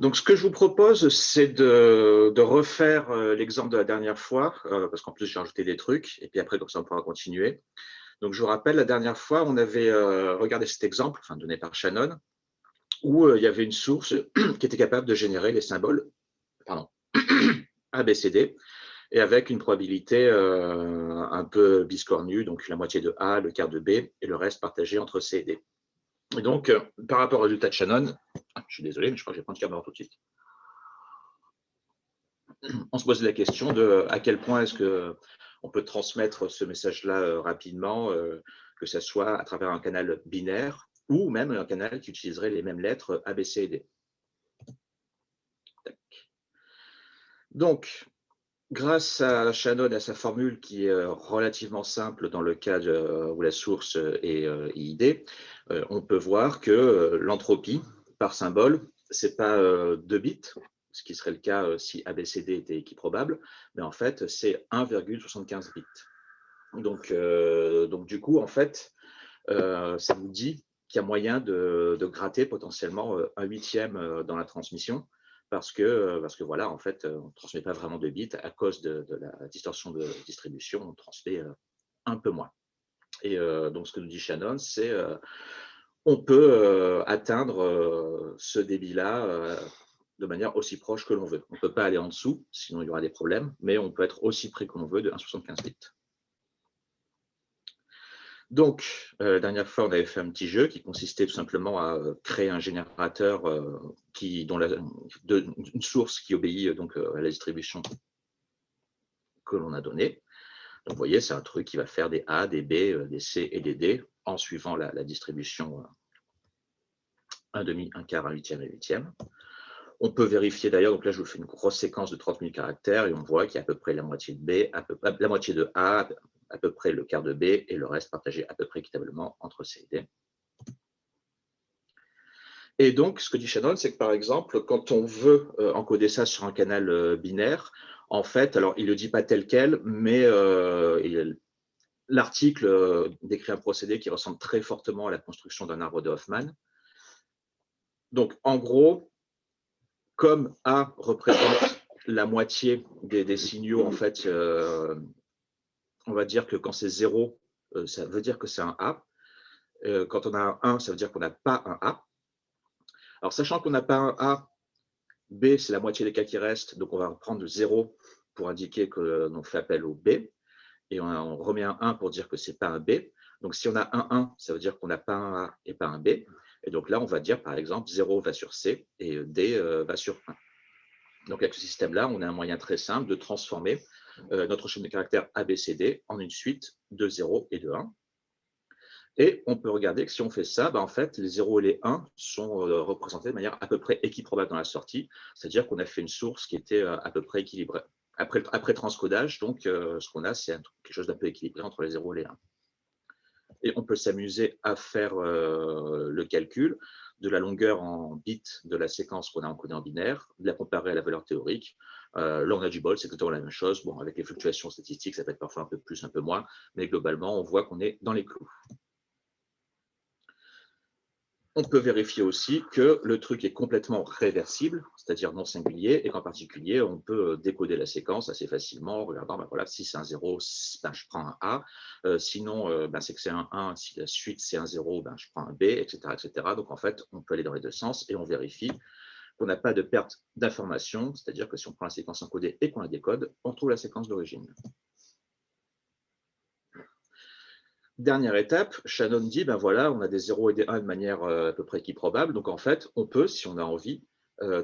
Donc, ce que je vous propose, c'est de refaire l'exemple de la dernière fois, parce qu'en plus, j'ai rajouté des trucs, et puis après, comme ça, on pourra continuer. Donc, je vous rappelle, la dernière fois, on avait regardé cet exemple, enfin, donné par Shannon, où il y avait une source qui était capable de générer les symboles, pardon, A, B, C, D, et avec une probabilité un peu biscornue, donc la moitié de A, le quart de B, et le reste partagé entre C et D. Et donc, par rapport au résultat de Shannon, je suis désolé, mais je crois que je vais prendre le caméra tout de suite. On se pose la question de à quel point est-ce qu'on peut transmettre ce message-là rapidement, que ce soit à travers un canal binaire ou même un canal qui utiliserait les mêmes lettres A, B, C et D. Donc, grâce à Shannon et à sa formule qui est relativement simple dans le cas où la source est IID, on peut voir que l'entropie par symbole, ce n'est pas 2 bits, ce qui serait le cas si ABCD était équiprobable, mais en fait, c'est 1,75 bits. Donc, du coup, en fait, ça vous dit qu'il y a moyen de gratter potentiellement un huitième dans la transmission, parce que voilà, en fait, on ne transmet pas vraiment de bits à cause de la distorsion de distribution, on transmet un peu moins. Et donc, ce que nous dit Shannon, c'est on peut atteindre ce débit-là de manière aussi proche que l'on veut. On ne peut pas aller en dessous, sinon il y aura des problèmes, mais on peut être aussi près que l'on veut de 1,75 bits. Donc, la dernière fois, on avait fait un petit jeu qui consistait tout simplement à créer un générateur une source qui obéit donc à la distribution que l'on a donnée. Donc, vous voyez, c'est un truc qui va faire des A, des B, des C et des D en suivant la distribution 1 demi, 1 quart, 1 huitième et 1 huitième. On peut vérifier d'ailleurs, donc là, je vous fais une grosse séquence de 30 000 caractères et on voit qu'il y a à peu près la moitié de B, la moitié de A, à peu près le quart de B et le reste partagé à peu près équitablement entre C et D. Et donc, ce que dit Shannon, c'est que par exemple, quand on veut encoder ça sur un canal binaire, en fait, alors il ne le dit pas tel quel, mais l'article décrit un procédé qui ressemble très fortement à la construction d'un arbre de Hoffman. Donc, en gros, comme A représente la moitié des signaux, en fait, on va dire que quand c'est 0, ça veut dire que c'est un A. Quand on a un 1, ça veut dire qu'on n'a pas un A. Alors, sachant qu'on n'a pas un A, B, c'est la moitié des cas qui restent, donc on va prendre 0 pour indiquer que l'on fait appel au B, et on remet un 1 pour dire que ce n'est pas un B. Donc, si on a un 1, ça veut dire qu'on n'a pas un A et pas un B. Et donc là, on va dire, par exemple, 0 va sur C et D va sur 1. Donc, avec ce système-là, on a un moyen très simple de transformer notre chaîne de caractères ABCD en une suite de 0 et de 1. Et on peut regarder que si on fait ça, en fait, les 0 et les 1 sont représentés de manière à peu près équiprobable dans la sortie, c'est-à-dire qu'on a fait une source qui était à peu près équilibrée. Après transcodage, donc, ce qu'on a, c'est quelque chose d'un peu équilibré entre les 0 et les 1. Et on peut s'amuser à faire le calcul de la longueur en bits de la séquence qu'on a encodée en binaire, de la comparer à la valeur théorique. Là, on a du bol, c'est exactement la même chose. Bon, avec les fluctuations statistiques, ça peut être parfois un peu plus, un peu moins, mais globalement, on voit qu'on est dans les clous. On peut vérifier aussi que le truc est complètement réversible, c'est-à-dire non singulier, et qu'en particulier, on peut décoder la séquence assez facilement en regardant, voilà, si c'est un 0, je prends un A, sinon, c'est que c'est un 1, si la suite c'est un 0, je prends un B, etc., etc. Donc en fait, on peut aller dans les deux sens et on vérifie qu'on n'a pas de perte d'information, c'est-à-dire que si on prend la séquence encodée et qu'on la décode, on trouve la séquence d'origine. Dernière étape, Shannon dit, voilà, on a des 0 et des 1 de manière à peu près équiprobable. Donc, en fait, on peut, si on a envie,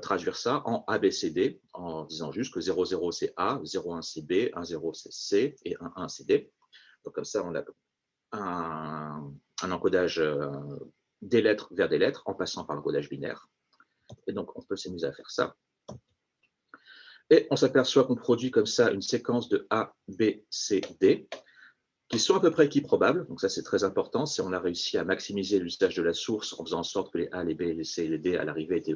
traduire ça en ABCD, en disant juste que 0, 0, c'est A, 0, 1, c'est B, 1, 0, c'est C, et 1, 1, c'est D. Donc, comme ça, on a un encodage des lettres vers des lettres en passant par l'encodage binaire. Et donc, on peut s'amuser à faire ça. Et on s'aperçoit qu'on produit comme ça une séquence de A, B, C, D, qui sont à peu près équiprobables. Donc ça, c'est très important. Si on a réussi à maximiser l'usage de la source en faisant en sorte que les A, les B, les C et les D à l'arrivée étaient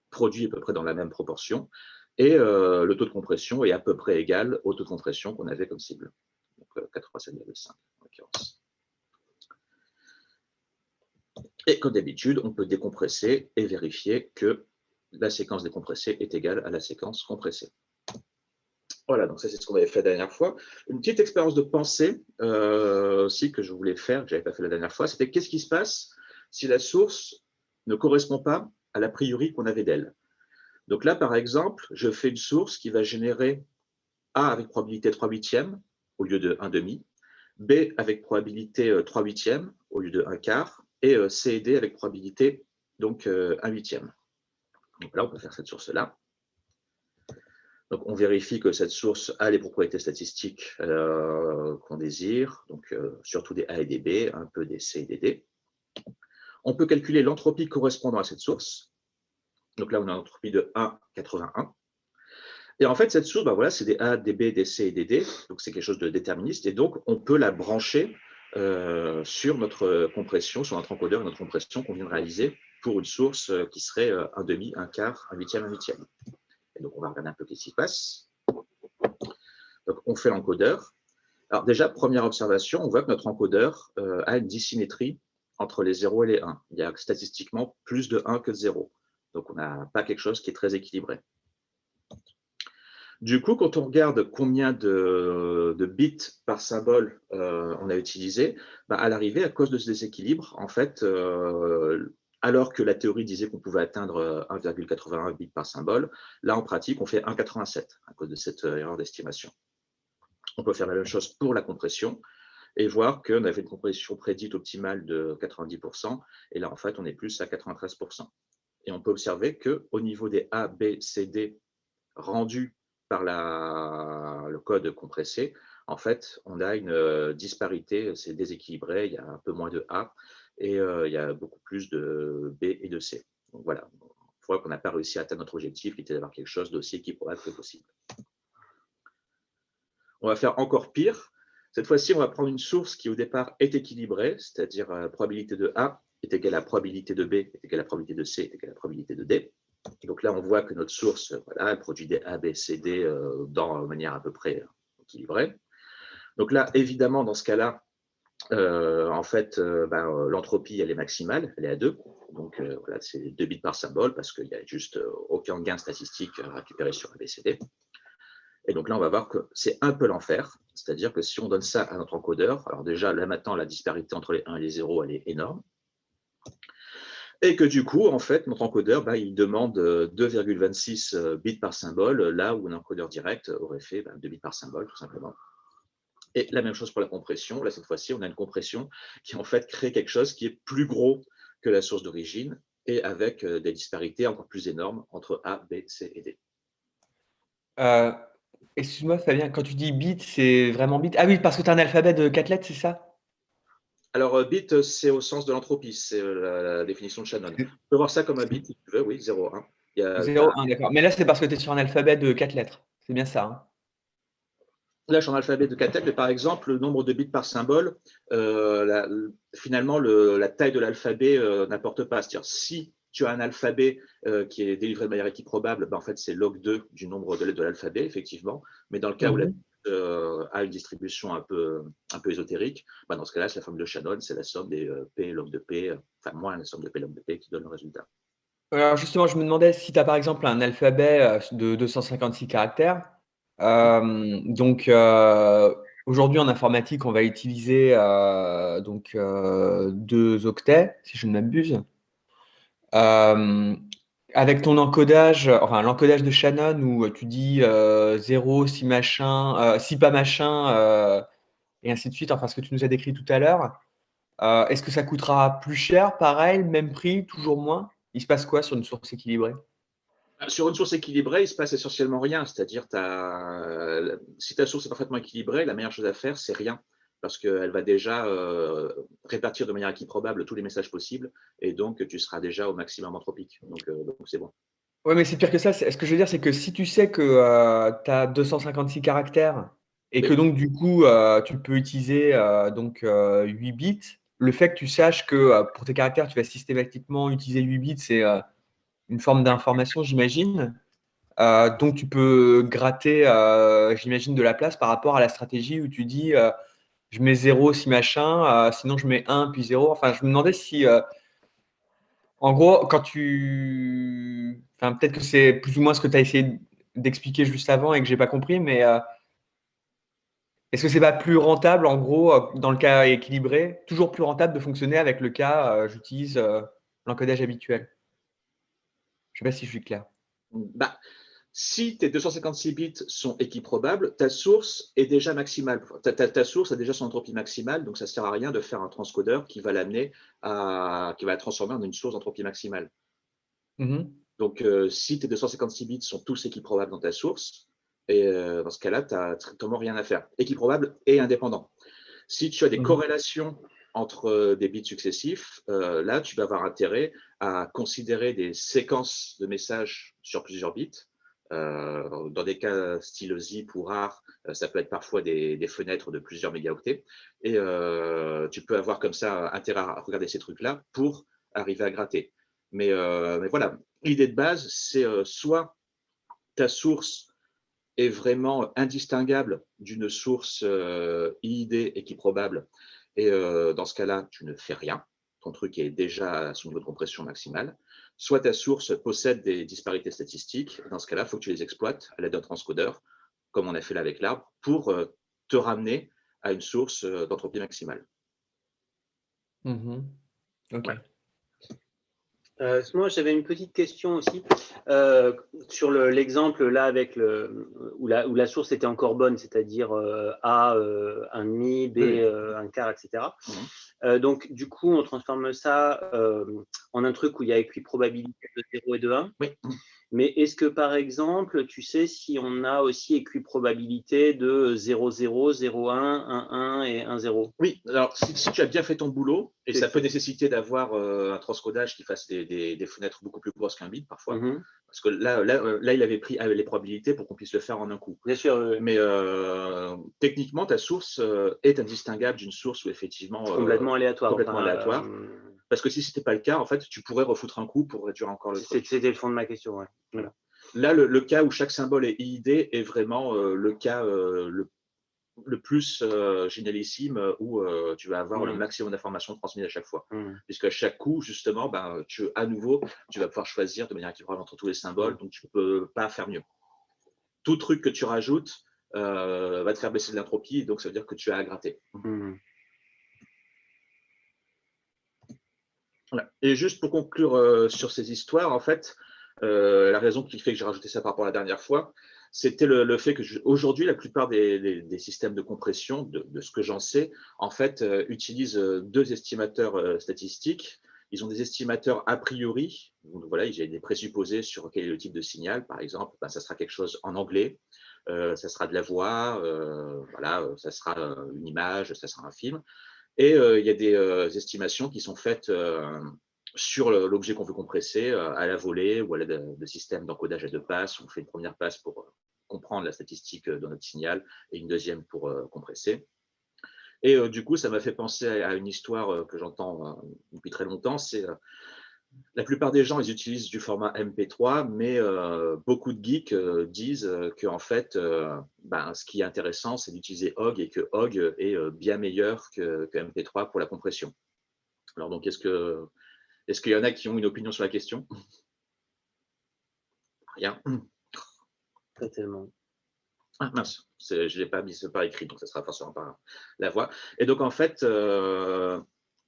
produits à peu près dans la même proportion. Et le taux de compression est à peu près égal au taux de compression qu'on avait comme cible. Donc 87,5 en l'occurrence. Et comme d'habitude, on peut décompresser et vérifier que la séquence décompressée est égale à la séquence compressée. Voilà, donc ça, c'est ce qu'on avait fait la dernière fois. Une petite expérience de pensée aussi que je voulais faire, que je n'avais pas fait la dernière fois, c'était qu'est-ce qui se passe si la source ne correspond pas à l'a priori qu'on avait d'elle. Donc là, par exemple, je fais une source qui va générer A avec probabilité 3/8 au lieu de 1/2, B avec probabilité 3/8 au lieu de 1/4, et C et D avec probabilité donc 1/8. Donc là, on peut faire cette source-là. Donc, on vérifie que cette source a les propriétés statistiques qu'on désire, donc surtout des A et des B, un peu des C et des D. On peut calculer l'entropie correspondant à cette source. Donc là, on a une entropie de 1,81. Et en fait, cette source, ben voilà, c'est des A, des B, des C et des D, donc c'est quelque chose de déterministe, et donc on peut la brancher sur notre compression, sur notre encodeur et notre compression qu'on vient de réaliser pour une source qui serait 1/2, 1/4, 1/8, 1/8. Et donc, on va regarder un peu ce qui se passe. Donc, on fait l'encodeur. Alors déjà, première observation, on voit que notre encodeur a une dissymétrie entre les 0 et les 1. Il y a statistiquement plus de 1 que de 0. Donc, on n'a pas quelque chose qui est très équilibré. Du coup, quand on regarde combien de bits par symbole on a utilisé, bah, à l'arrivée, à cause de ce déséquilibre, en fait, alors que la théorie disait qu'on pouvait atteindre 1,81 bits par symbole, là, en pratique, on fait 1,87 à cause de cette erreur d'estimation. On peut faire la même chose pour la compression et voir qu'on avait une compression prédite optimale de 90%, et là, en fait, on est plus à 93%. Et on peut observer qu'au niveau des A, B, C, D rendus par le code compressé, en fait, on a une disparité, c'est déséquilibré, il y a un peu moins de A et il y a beaucoup plus de B et de C. Donc voilà, on voit qu'on n'a pas réussi à atteindre notre objectif, qui était d'avoir quelque chose d'aussi équiprobable que possible. On va faire encore pire. Cette fois-ci, on va prendre une source qui au départ est équilibrée, c'est-à-dire probabilité de A est égale à probabilité de B est égale à probabilité de C est égale à probabilité de D. Donc là, on voit que notre source, voilà, elle produit des A, B, C, D de manière à peu près équilibrée. Donc là, évidemment, dans ce cas-là, en fait, l'entropie, elle est maximale, elle est à 2. Donc voilà, c'est 2 bits par symbole parce qu'il n'y a juste aucun gain statistique à récupérer sur A, B, C, D. Et donc là, on va voir que c'est un peu l'enfer. C'est-à-dire que si on donne ça à notre encodeur, alors déjà, là maintenant, la disparité entre les 1 et les 0, elle est énorme. Et que du coup, en fait, notre encodeur, il demande 2,26 bits par symbole, là où un encodeur direct aurait fait 2 bits par symbole, tout simplement. Et la même chose pour la compression. Là, cette fois-ci, on a une compression qui, en fait, crée quelque chose qui est plus gros que la source d'origine et avec des disparités encore plus énormes entre A, B, C et D. Excuse-moi, Fabien, quand tu dis bit, c'est vraiment bit? Ah oui, parce que tu as un alphabet de 4 lettres, c'est ça? Alors, bit, c'est au sens de l'entropie, c'est la définition de Shannon. Tu peux voir ça comme un bit, si tu veux, oui, 0, 1. 0, 1, d'accord. Mais là, c'est parce que tu es sur un alphabet de 4 lettres. C'est bien ça, hein? Là, je suis en alphabet de 4 lettres, mais par exemple, le nombre de bits par symbole, finalement, la taille de l'alphabet n'importe pas. C'est-à-dire, si tu as un alphabet qui est délivré de manière équiprobable, en fait, c'est log 2 du nombre de lettres de l'alphabet, effectivement. Mais dans le cas où la a une distribution un peu ésotérique, dans ce cas-là, c'est la formule de Shannon, c'est la somme des P log de P, enfin moins la somme de P log de P qui donne le résultat. Alors justement, je me demandais si tu as par exemple un alphabet de 256 caractères. Donc aujourd'hui en informatique, on va utiliser 2 octets, si je ne m'abuse. Avec ton encodage, enfin l'encodage de Shannon où tu dis 0, si machin, si pas machin, et ainsi de suite, enfin ce que tu nous as décrit tout à l'heure. Est-ce que ça coûtera plus cher, pareil, même prix, toujours moins? Il se passe quoi sur une source équilibrée? Sur une source équilibrée, il se passe essentiellement rien. C'est-à-dire, si ta source est parfaitement équilibrée, la meilleure chose à faire, c'est rien. Parce qu'elle va déjà répartir de manière équiprobable tous les messages possibles. Et donc, tu seras déjà au maximum anthropique. Donc c'est bon. Ouais, mais c'est pire que ça. Ce que je veux dire, c'est que si tu sais que tu as 256 caractères et que Oui. donc du coup, tu peux utiliser 8 bits, le fait que tu saches que pour tes caractères, tu vas systématiquement utiliser 8 bits, c'est une forme d'information, j'imagine. Donc tu peux gratter, j'imagine, de la place par rapport à la stratégie où tu dis je mets 0 si machin, sinon je mets 1 puis 0. Enfin, je me demandais si En gros, quand tu… Enfin, peut-être que c'est plus ou moins ce que tu as essayé d'expliquer juste avant et que j'ai pas compris, mais est-ce que c'est pas plus rentable, en gros, dans le cas équilibré, toujours plus rentable de fonctionner avec le cas j'utilise l'encodage habituel? Je sais pas si je suis clair. Bah, si tes 256 bits sont équiprobables, ta source est déjà maximale. Ta source a déjà son entropie maximale, donc ça ne sert à rien de faire un transcodeur qui va qui va la transformer en une source d'entropie maximale. Mhm. Donc, si tes 256 bits sont tous équiprobables dans ta source, et dans ce cas-là, tu n'as strictement rien à faire. Équiprobable et indépendant. Si tu as des Mhm. corrélations entre des bits successifs, là, tu vas avoir intérêt à considérer des séquences de messages sur plusieurs bits. Dans des cas style zip ou rare, ça peut être parfois des fenêtres de plusieurs mégaoctets. Et tu peux avoir comme ça intérêt à regarder ces trucs-là pour arriver à gratter. Mais voilà, l'idée de base, c'est soit ta source est vraiment indistinguable d'une source IID équiprobable. Et dans ce cas-là, tu ne fais rien. Ton truc est déjà à son niveau de compression maximale. Soit ta source possède des disparités statistiques. Dans ce cas-là, il faut que tu les exploites à l'aide d'un transcodeur, comme on a fait là avec l'arbre, pour te ramener à une source d'entropie maximale. Mhm. Ok. Ouais. Moi, j'avais une petite question aussi sur l'exemple là avec où la source était encore bonne, c'est-à-dire A un demi, B Oui. un quart, etc. Mhm. Donc, du coup, on transforme ça en un truc où il y a équiprobabilité de 0 et de 1. Oui. Mais est-ce que, par exemple, tu sais si on a aussi équiprobabilité de 0, 0, 0, 1, 1, 1 et 1, 0? Oui, alors si tu as bien fait ton boulot, et ça peut nécessiter d'avoir un transcodage qui fasse des fenêtres beaucoup plus grosses qu'un bit parfois, parce que là, il avait pris les probabilités pour qu'on puisse le faire en un coup. Bien sûr. Mais techniquement, ta source est indistinguable d'une source où effectivement complètement aléatoire. complètement aléatoire. Parce que si ce n'était pas le cas, en fait, tu pourrais refoutre un coup pour réduire encore le truc. C'était le fond de ma question, ouais. Voilà. Là, le cas où chaque symbole est IID est vraiment le cas le plus génialissime où tu vas avoir le maximum d'informations transmises à chaque fois. Puisque à chaque coup, justement, à nouveau, tu vas pouvoir choisir de manière équivalente entre tous les symboles, donc tu ne peux pas faire mieux. Tout truc que tu rajoutes va te faire baisser de l'entropie, donc ça veut dire que tu as à gratter. Voilà. Et juste pour conclure sur ces histoires, en fait, la raison qui fait que j'ai rajouté ça par rapport à la dernière fois, c'était le fait que aujourd'hui, la plupart des systèmes de compression, de ce que j'en sais, en fait, utilisent deux estimateurs statistiques. Ils ont des estimateurs a priori. Donc voilà, il y a des présupposés sur quel est le type de signal. Par exemple, ça sera quelque chose en anglais, ça sera de la voix, voilà, ça sera une image, ça sera un film. Et il y a des estimations qui sont faites sur l'objet qu'on veut compresser à la volée ou à l'aide de systèmes d'encodage à deux passes. On fait une première passe pour comprendre la statistique de notre signal et une deuxième pour compresser. Et du coup, ça m'a fait penser à une histoire que j'entends depuis très longtemps. C'est la plupart des gens, ils utilisent du format MP3, mais beaucoup de geeks disent que en fait, ce qui est intéressant, c'est d'utiliser Ogg et que Ogg est bien meilleur que MP3 pour la compression. Alors donc, est-ce qu'il y en a qui ont une opinion sur la question? Rien. Pas tellement. Ah mince, je ne l'ai pas mis par écrit, donc ça sera forcément par la voix. Et donc en fait,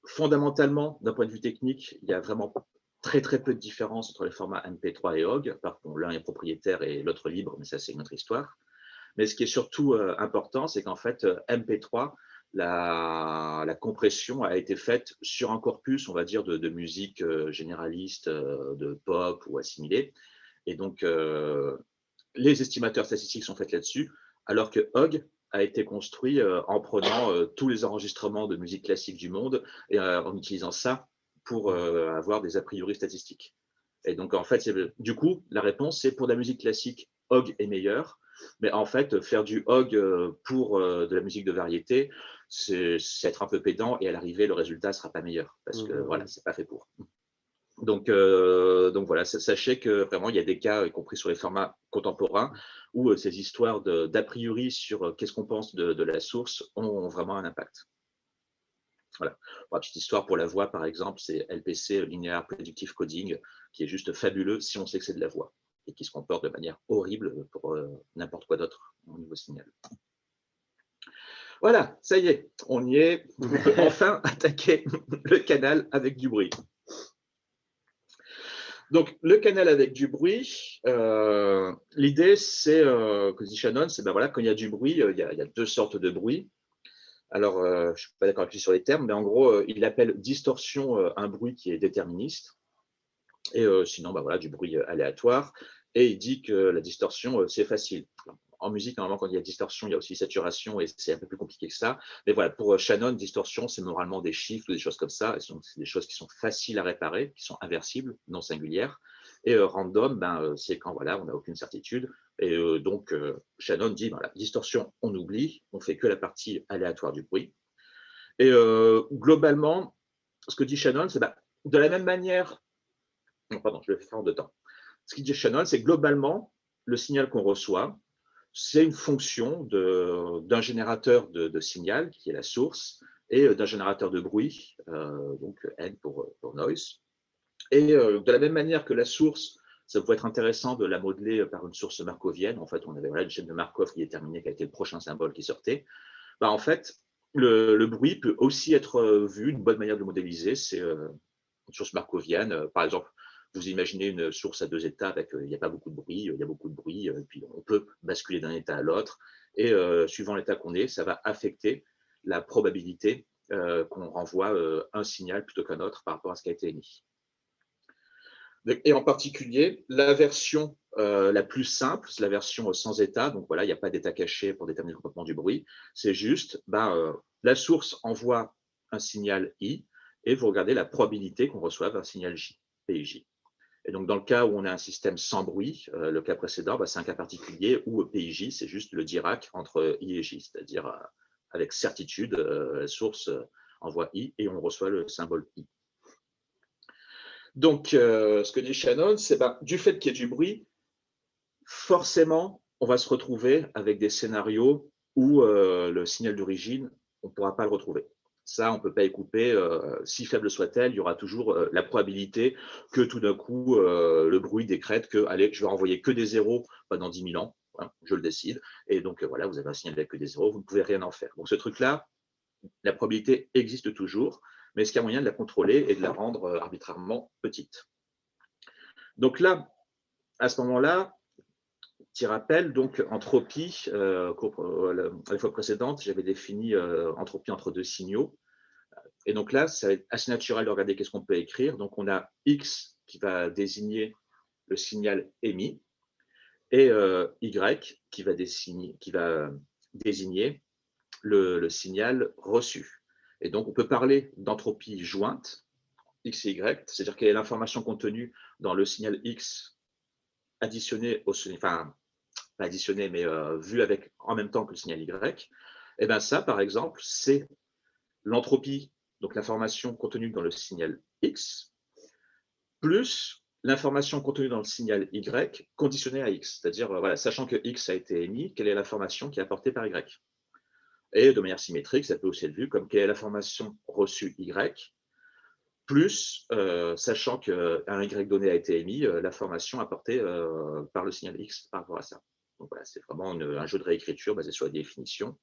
fondamentalement, d'un point de vue technique, il y a vraiment très très peu de différence entre les formats MP3 et Ogg. Par contre, l'un est propriétaire et l'autre libre, mais ça c'est une autre histoire. Mais ce qui est surtout important, c'est qu'en fait, MP3, la compression a été faite sur un corpus, on va dire, de musique généraliste, de pop ou assimilée. Et donc, les estimateurs statistiques sont faits là-dessus, alors que Ogg a été construit en prenant tous les enregistrements de musique classique du monde et en utilisant ça pour avoir des a priori statistiques. Et donc, en fait, du coup, la réponse, c'est pour la musique classique, Ogg est meilleur. Mais en fait, faire du Ogg pour de la musique de variété, c'est être un peu pédant et à l'arrivée, le résultat ne sera pas meilleur parce que voilà, c'est pas fait pour. Donc voilà, sachez que vraiment, il y a des cas, y compris sur les formats contemporains, où ces histoires d'a priori sur qu'est-ce qu'on pense de la source ont vraiment un impact. Voilà. Pour la petite histoire, pour la voix, par exemple, c'est LPC, Linear Predictive Coding, qui est juste fabuleux si on sait que c'est de la voix et qui se comporte de manière horrible pour n'importe quoi d'autre au niveau signal. Voilà, ça y est, on y est. On peut enfin attaquer le canal avec du bruit. Donc, le canal avec du bruit, l'idée, c'est, que dit Shannon, c'est ben voilà, quand il y a du bruit, il y a deux sortes de bruit. Alors, je ne suis pas d'accord avec lui sur les termes, mais en gros, il appelle distorsion un bruit qui est déterministe, et sinon, ben voilà, du bruit aléatoire. Et il dit que la distorsion, c'est facile. En musique, normalement, quand il y a distorsion, il y a aussi saturation, et c'est un peu plus compliqué que ça. Mais voilà, pour Shannon, distorsion, c'est moralement des chiffres ou des choses comme ça. C'est des choses qui sont faciles à réparer, qui sont inversibles, non singulières. Et random, ben, c'est quand voilà, on n'a aucune certitude. Et donc, Shannon dit, voilà, distorsion, on oublie, on fait que la partie aléatoire du bruit. Et globalement, ce que dit Shannon, c'est ben, de la même manière, non, pardon, je vais faire en deux temps. Ce qu'il dit Shannon, c'est globalement, le signal qu'on reçoit, c'est une fonction d'un générateur de signal, qui est la source, et d'un générateur de bruit, donc N pour noise. Et de la même manière que la source, ça peut être intéressant de la modeler par une source markovienne. En fait, on avait voilà, une chaîne de Markov qui déterminait quel était le prochain symbole qui sortait. Bah, en fait, le bruit peut aussi être vu, une bonne manière de le modéliser, c'est une source markovienne. Par exemple, vous imaginez une source à deux états avec il n'y a pas beaucoup de bruit, il y a beaucoup de bruit, puis on peut basculer d'un état à l'autre. Et suivant l'état qu'on est, ça va affecter la probabilité qu'on renvoie un signal plutôt qu'un autre par rapport à ce qui a été émis. Et en particulier, la version la plus simple, c'est la version sans état. Donc voilà, il n'y a pas d'état caché pour déterminer le comportement du bruit. C'est juste, la source envoie un signal I et vous regardez la probabilité qu'on reçoive un signal J, PJ. Et donc, dans le cas où on a un système sans bruit, le cas précédent, c'est un cas particulier où PJ, c'est juste le Dirac entre I et J, c'est-à-dire avec certitude, la source envoie I et on reçoit le symbole I. Donc, ce que dit Shannon, c'est du fait qu'il y ait du bruit, forcément, on va se retrouver avec des scénarios où le signal d'origine, on ne pourra pas le retrouver. Ça, on ne peut pas y couper. Si faible soit-elle, il y aura toujours la probabilité que tout d'un coup, le bruit décrète que, allez, je vais renvoyer que des zéros pendant 10 000 ans. Hein, je le décide. Et donc, voilà, vous avez un signal avec que des zéros, vous ne pouvez rien en faire. Donc, ce truc-là, la probabilité existe toujours, mais est-ce qu'il y a moyen de la contrôler et de la rendre arbitrairement petite? Donc là, à ce moment-là, petit rappel, donc entropie, à la fois précédente, j'avais défini entropie entre deux signaux. Et donc là, ça va être assez naturel de regarder qu'est-ce qu'on peut écrire. Donc on a X qui va désigner le signal émis et Y qui va désigner le signal reçu. Et donc on peut parler d'entropie jointe, X et Y, c'est-à-dire quelle est l'information contenue dans le signal X additionnée enfin, pas additionné, mais vu avec en même temps que le signal Y. Et bien ça, par exemple, c'est l'entropie, donc l'information contenue dans le signal X, plus l'information contenue dans le signal Y conditionnée à X. C'est-à-dire, voilà, sachant que X a été émis, quelle est l'information qui est apportée par Y. Et de manière symétrique, ça peut aussi être vu comme quelle est l'information reçue Y, plus, sachant qu'un Y donné a été émis, l'information apportée par le signal X par rapport à ça. Donc voilà, c'est vraiment un jeu de réécriture basé sur la définition.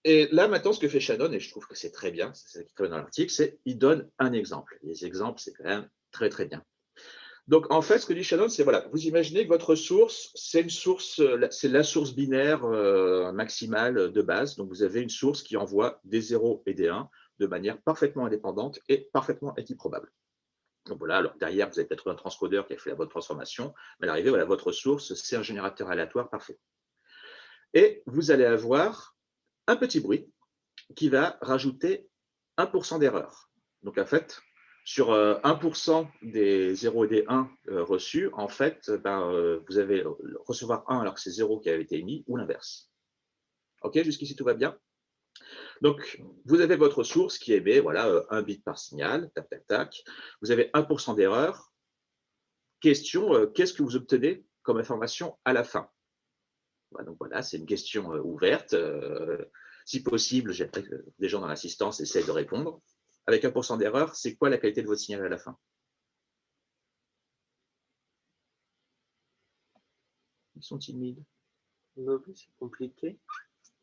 Et là, maintenant, ce que fait Shannon, et je trouve que c'est très bien, c'est ça qui est très bien dans l'article, c'est qu'il donne un exemple. Les exemples, c'est quand même très, très bien. Donc, en fait, ce que dit Shannon, c'est voilà, vous imaginez que votre source, c'est la source binaire maximale de base. Donc, vous avez une source qui envoie des 0 et des 1 de manière parfaitement indépendante et parfaitement équiprobable. Donc voilà, alors derrière, vous avez peut-être un transcodeur qui a fait la bonne transformation, mais à l'arrivée, voilà, votre source, c'est un générateur aléatoire parfait. Et vous allez avoir un petit bruit qui va rajouter 1% d'erreur. Donc en fait, sur 1% des 0 et des 1 reçus, en fait, vous allez recevoir 1 alors que c'est 0 qui avait été émis, ou l'inverse. OK, jusqu'ici, tout va bien? Donc, vous avez votre source qui émet voilà, 1 bit par signal, tac, tac, tac. Vous avez 1% d'erreur. Question, qu'est-ce que vous obtenez comme information à la fin? Donc voilà, c'est une question ouverte. Si possible, j'aimerais que des gens dans l'assistance essayent de répondre. Avec 1% d'erreur, c'est quoi la qualité de votre signal à la fin? Ils sont timides. C'est compliqué.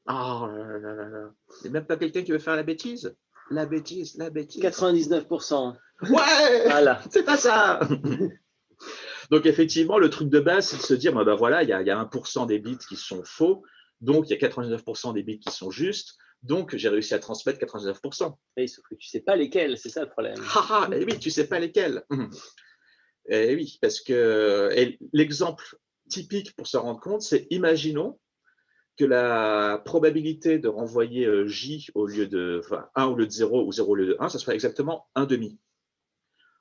Oh là là là là. Il n'y a même pas quelqu'un qui veut faire la bêtise. La bêtise, la bêtise. 99%. Ouais, Voilà. c'est pas ça. Donc, effectivement, le truc de base, c'est de se dire, ben voilà, il y a 1% des bits qui sont faux, donc il y a 99% des bits qui sont justes, donc j'ai réussi à transmettre 99%. Oui, sauf que tu ne sais pas lesquels, c'est ça le problème. Et oui, tu ne sais pas lesquels. Et oui, parce que l'exemple typique pour se rendre compte, c'est imaginons que la probabilité de renvoyer J au lieu de 1 au lieu de 0 ou 0 au lieu de 1, ça soit exactement 1,5.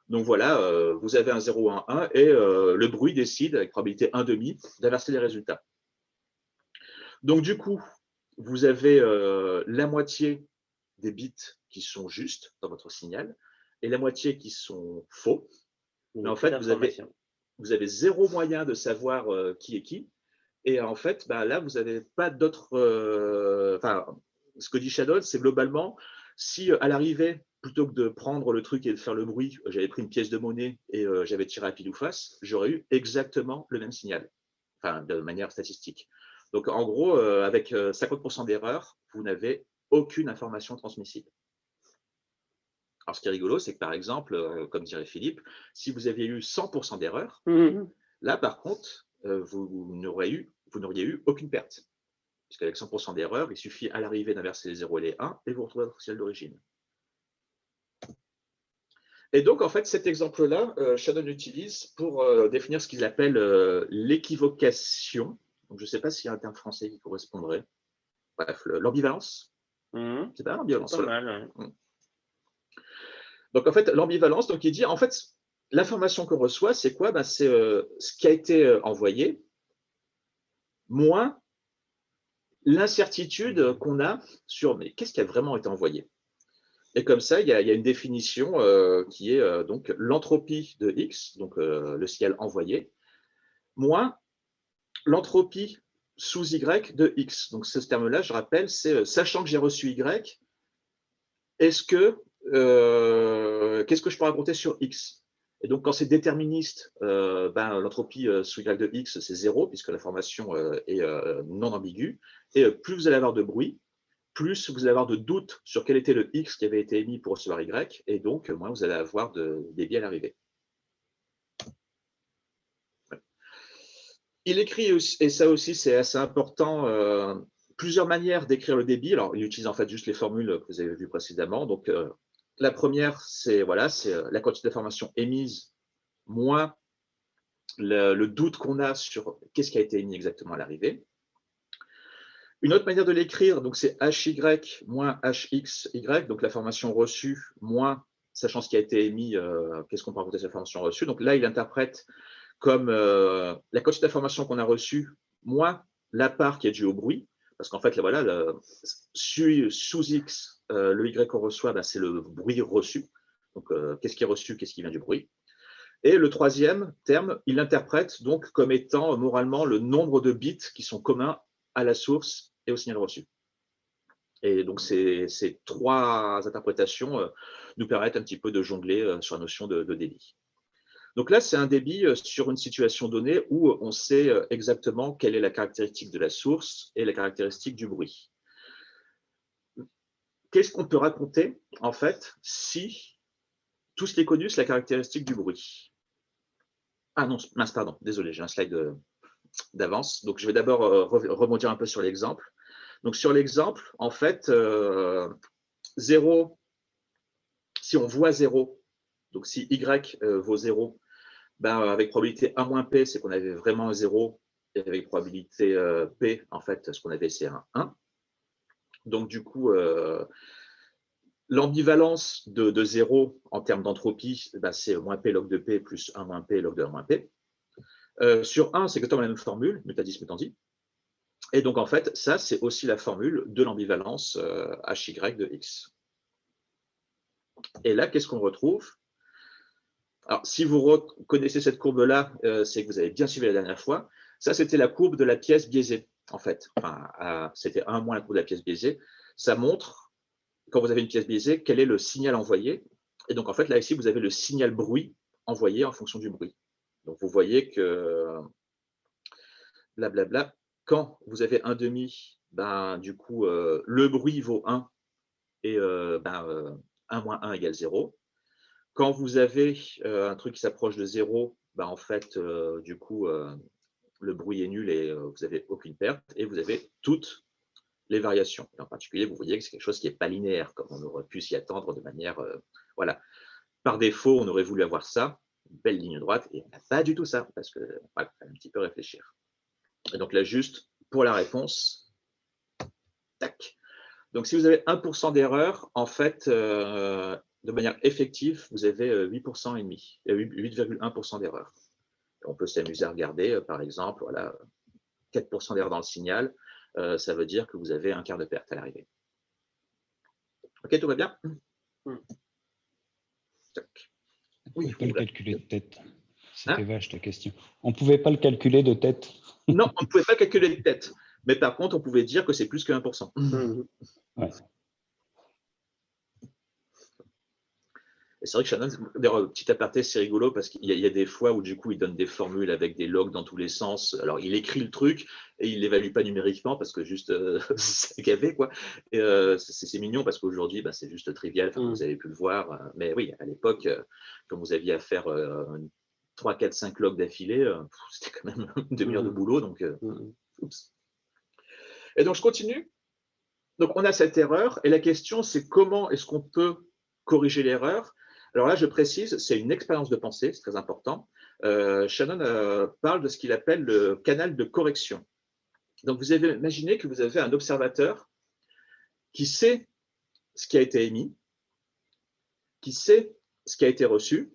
Donc voilà, vous avez un 0 ou un 1 et le bruit décide, avec probabilité 1,5, d'inverser les résultats. Donc du coup, vous avez la moitié des bits qui sont justes dans votre signal et la moitié qui sont faux. Mais en fait, vous avez zéro moyen de savoir qui est qui. Et en fait, là, vous n'avez pas d'autres… ce que dit Shadow, c'est globalement, si à l'arrivée, plutôt que de prendre le truc et de faire le bruit, j'avais pris une pièce de monnaie et j'avais tiré à pile ou face, j'aurais eu exactement le même signal, de manière statistique. Donc, en gros, avec 50% d'erreur, vous n'avez aucune information transmissible. Alors, ce qui est rigolo, c'est que par exemple, comme dirait Philippe, si vous aviez eu 100% d'erreur, là, par contre, vous n'auriez eu aucune perte. Puisqu'avec 100% d'erreur, il suffit à l'arrivée d'inverser les 0 et les 1 et vous retrouvez votre signal d'origine. Et donc, en fait, cet exemple-là, Shannon utilise pour définir ce qu'il appelle l'équivocation. Donc, je ne sais pas s'il y a un terme français qui correspondrait. Bref, l'ambivalence. C'est pas l'ambivalence. Pas mal, ouais. Donc, en fait, l'ambivalence, donc il dit, en fait, l'information qu'on reçoit, c'est quoi? C'est ce qui a été envoyé, moins l'incertitude qu'on a sur mais qu'est-ce qui a vraiment été envoyé. Et comme ça, il y a une définition qui est donc l'entropie de X, donc le signal envoyé, moins l'entropie sous Y de X. Donc ce terme-là, je rappelle, c'est sachant que j'ai reçu Y, qu'est-ce que je peux raconter sur X? Et donc, quand c'est déterministe, l'entropie sous Y de X, c'est 0, puisque l'information est non ambiguë. Et plus vous allez avoir de bruit, plus vous allez avoir de doutes sur quel était le X qui avait été émis pour recevoir Y, et donc, moins vous allez avoir de débit à l'arrivée. Il écrit, et ça aussi, c'est assez important, plusieurs manières d'écrire le débit. Alors, il utilise en fait juste les formules que vous avez vues précédemment. Donc, la première, c'est la quantité d'informations émise moins le doute qu'on a sur qu'est-ce qui a été émis exactement à l'arrivée. Une autre manière de l'écrire, donc c'est HY moins HXY, donc l'information reçue moins, sachant ce qui a été émis, qu'est-ce qu'on peut raconter sur l'information reçue. Donc là, il interprète comme la quantité d'informations qu'on a reçue moins la part qui est due au bruit, parce qu'en fait, là, voilà, sous X, le Y qu'on reçoit, c'est le bruit reçu. Donc, qu'est-ce qui est reçu, qu'est-ce qui vient du bruit. Et le troisième terme, il l'interprète donc comme étant moralement le nombre de bits qui sont communs à la source et au signal reçu. Et donc, ces trois interprétations nous permettent un petit peu de jongler sur la notion de débit. Donc là, c'est un débit sur une situation donnée où on sait exactement quelle est la caractéristique de la source et la caractéristique du bruit. Qu'est-ce qu'on peut raconter, en fait, si tout ce qui est connu, c'est la caractéristique du bruit? Ah non, mince, pardon, désolé, j'ai un slide d'avance. Donc, je vais d'abord rebondir un peu sur l'exemple. Donc, sur l'exemple, en fait, 0, si on voit 0, donc si Y vaut 0, avec probabilité 1 moins P, c'est qu'on avait vraiment un 0, et avec probabilité P, en fait, ce qu'on avait, c'est un 1. Donc, du coup, l'ambivalence de 0 en termes d'entropie, c'est moins P log de P plus 1 moins P log de 1 moins P. Sur 1, c'est exactement la même formule, métadis métandi. Et donc, en fait, ça, c'est aussi la formule de l'ambivalence HY de X. Et là, qu'est-ce qu'on retrouve? Alors, si vous reconnaissez cette courbe-là, c'est que vous avez bien suivi la dernière fois. Ça, c'était la courbe de la pièce biaisée, en fait. Enfin, c'était 1 moins la courbe de la pièce biaisée. ça montre, quand vous avez une pièce biaisée, quel est le signal envoyé. Et donc, en fait, là, ici, vous avez le signal bruit envoyé en fonction du bruit. Donc, vous voyez que, blablabla, quand vous avez 1,5, ben, du coup, le bruit vaut 1 et 1 moins 1 égale 0. Quand vous avez un truc qui s'approche de 0, ben, en fait, du coup, le bruit est nul et vous n'avez aucune perte. Et vous avez toutes les variations. Et en particulier, vous voyez que c'est quelque chose qui n'est pas linéaire, comme on aurait pu s'y attendre de manière… voilà. Par défaut, on aurait voulu avoir ça, une belle ligne droite, et on n'a pas du tout ça, parce que voilà, il faut un petit peu réfléchir. Et donc là, juste pour la réponse, tac. Donc si vous avez 1% d'erreur, en fait, de manière effective, vous avez 8% et demi, 8,1% d'erreur. On peut s'amuser à regarder, par exemple, voilà, 4% d'erreur dans le signal, ça veut dire que vous avez un quart de perte à l'arrivée. Ok, tout va bien? On ne pouvait pas le calculer de tête. C'était Hein? vache ta question. On ne pouvait pas le calculer de tête. Non, on ne pouvait pas calculer de tête. Mais par contre, on pouvait dire que c'est plus que 1%. Ouais. Et c'est vrai que Shannon, d'ailleurs, petit aparté, c'est rigolo parce qu'il y a des fois où du coup, il donne des formules avec des logs dans tous les sens. Alors, il écrit le truc et il ne l'évalue pas numériquement parce que juste, c'est gavé, quoi. Et c'est mignon parce qu'aujourd'hui, c'est juste trivial, vous avez pu le voir. Mais oui, à l'époque, quand vous aviez à faire 3, 4, 5 logs d'affilée, c'était quand même une demi-heure de boulot. Donc, oups. Et donc, je continue. Donc, on a cette erreur et la question, c'est comment est-ce qu'on peut corriger l'erreur? Alors là, je précise, c'est une expérience de pensée, c'est très important. Shannon parle de ce qu'il appelle le canal de correction. Donc, vous avez imaginé que vous avez un observateur qui sait ce qui a été émis, qui sait ce qui a été reçu,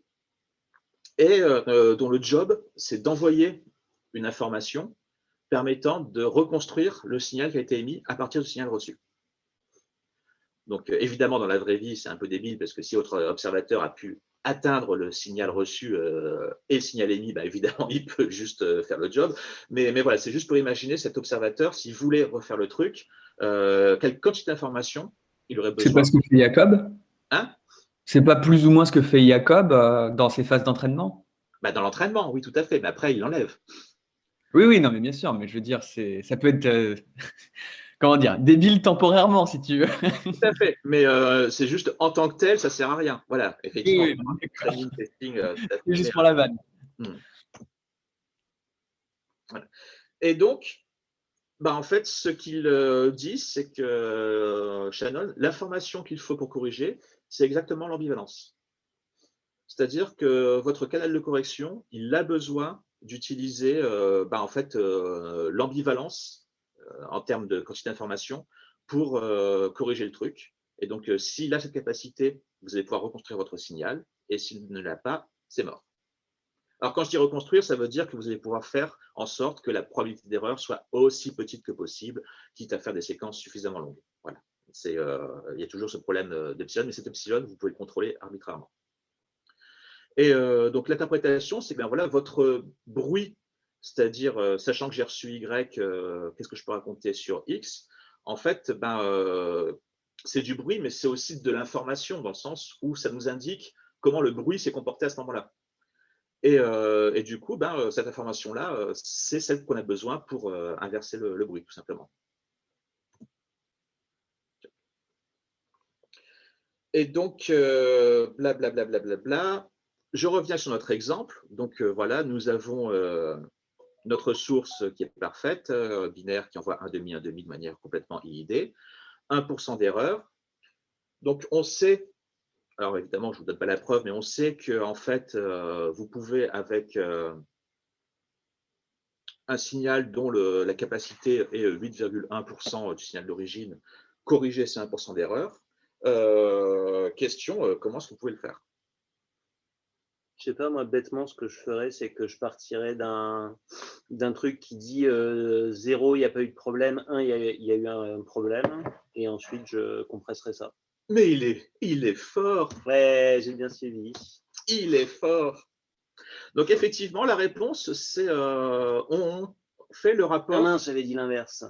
et dont le job, c'est d'envoyer une information permettant de reconstruire le signal qui a été émis à partir du signal reçu. Donc, évidemment, dans la vraie vie, c'est un peu débile parce que si votre observateur a pu atteindre le signal reçu et le signal émis, évidemment, il peut juste faire le job. Mais voilà, c'est juste pour imaginer cet observateur, s'il voulait refaire le truc, quelle quantité d'informations il aurait besoin. C'est pas ce que fait Jacob? Hein? C'est pas plus ou moins ce que fait Jacob dans ses phases d'entraînement? Dans l'entraînement, oui, tout à fait. Mais après, il l'enlève. Oui, non, mais bien sûr. Mais je veux dire, ça peut être, comment dire, débile temporairement, si tu veux. Tout à fait. Mais c'est juste en tant que tel, ça ne sert à rien. Voilà, effectivement. Oui, Training, testing, tout à fait. c'est juste pour la vanne. Voilà. Et donc, en fait, ce qu'il dit, c'est que Shannon, l'information qu'il faut pour corriger, c'est exactement l'ambivalence. C'est-à-dire que votre canal de correction, il a besoin d'utiliser en fait, l'ambivalence en termes de quantité d'information pour corriger le truc. Et donc, s'il a cette capacité, vous allez pouvoir reconstruire votre signal. Et s'il ne l'a pas, c'est mort. Alors, quand je dis reconstruire, ça veut dire que vous allez pouvoir faire en sorte que la probabilité d'erreur soit aussi petite que possible, quitte à faire des séquences suffisamment longues. Voilà. Il y a toujours ce problème d'epsilon, mais cet epsilon, vous pouvez le contrôler arbitrairement. Et donc, l'interprétation, c'est que voilà, votre bruit, c'est-à-dire, sachant que j'ai reçu Y, qu'est-ce que je peux raconter sur X? En fait, c'est du bruit, mais c'est aussi de l'information, dans le sens où ça nous indique comment le bruit s'est comporté à ce moment-là. Et du coup, cette information-là, c'est celle qu'on a besoin pour inverser le bruit, tout simplement. Et donc, blablabla. Je reviens sur notre exemple. Donc, voilà, nous avons notre source qui est parfaite, binaire qui envoie 1,5 de manière complètement IID, 1% d'erreur. Donc, on sait, alors évidemment, je ne vous donne pas la preuve, mais on sait que en fait, vous pouvez, avec un signal dont la capacité est 8,1% du signal d'origine, corriger ces 1% d'erreur. Question, comment est-ce que vous pouvez le faire? Je sais pas, moi, bêtement, ce que je ferais, c'est que je partirais d'un truc qui dit 0, il n'y a pas eu de problème, 1, il y a eu un problème, et ensuite, je compresserais ça. Mais il est fort. Ouais, j'ai bien suivi. Il est fort. Donc, effectivement, la réponse, c'est on fait le rapport… Ah mince, j'avais dit l'inverse.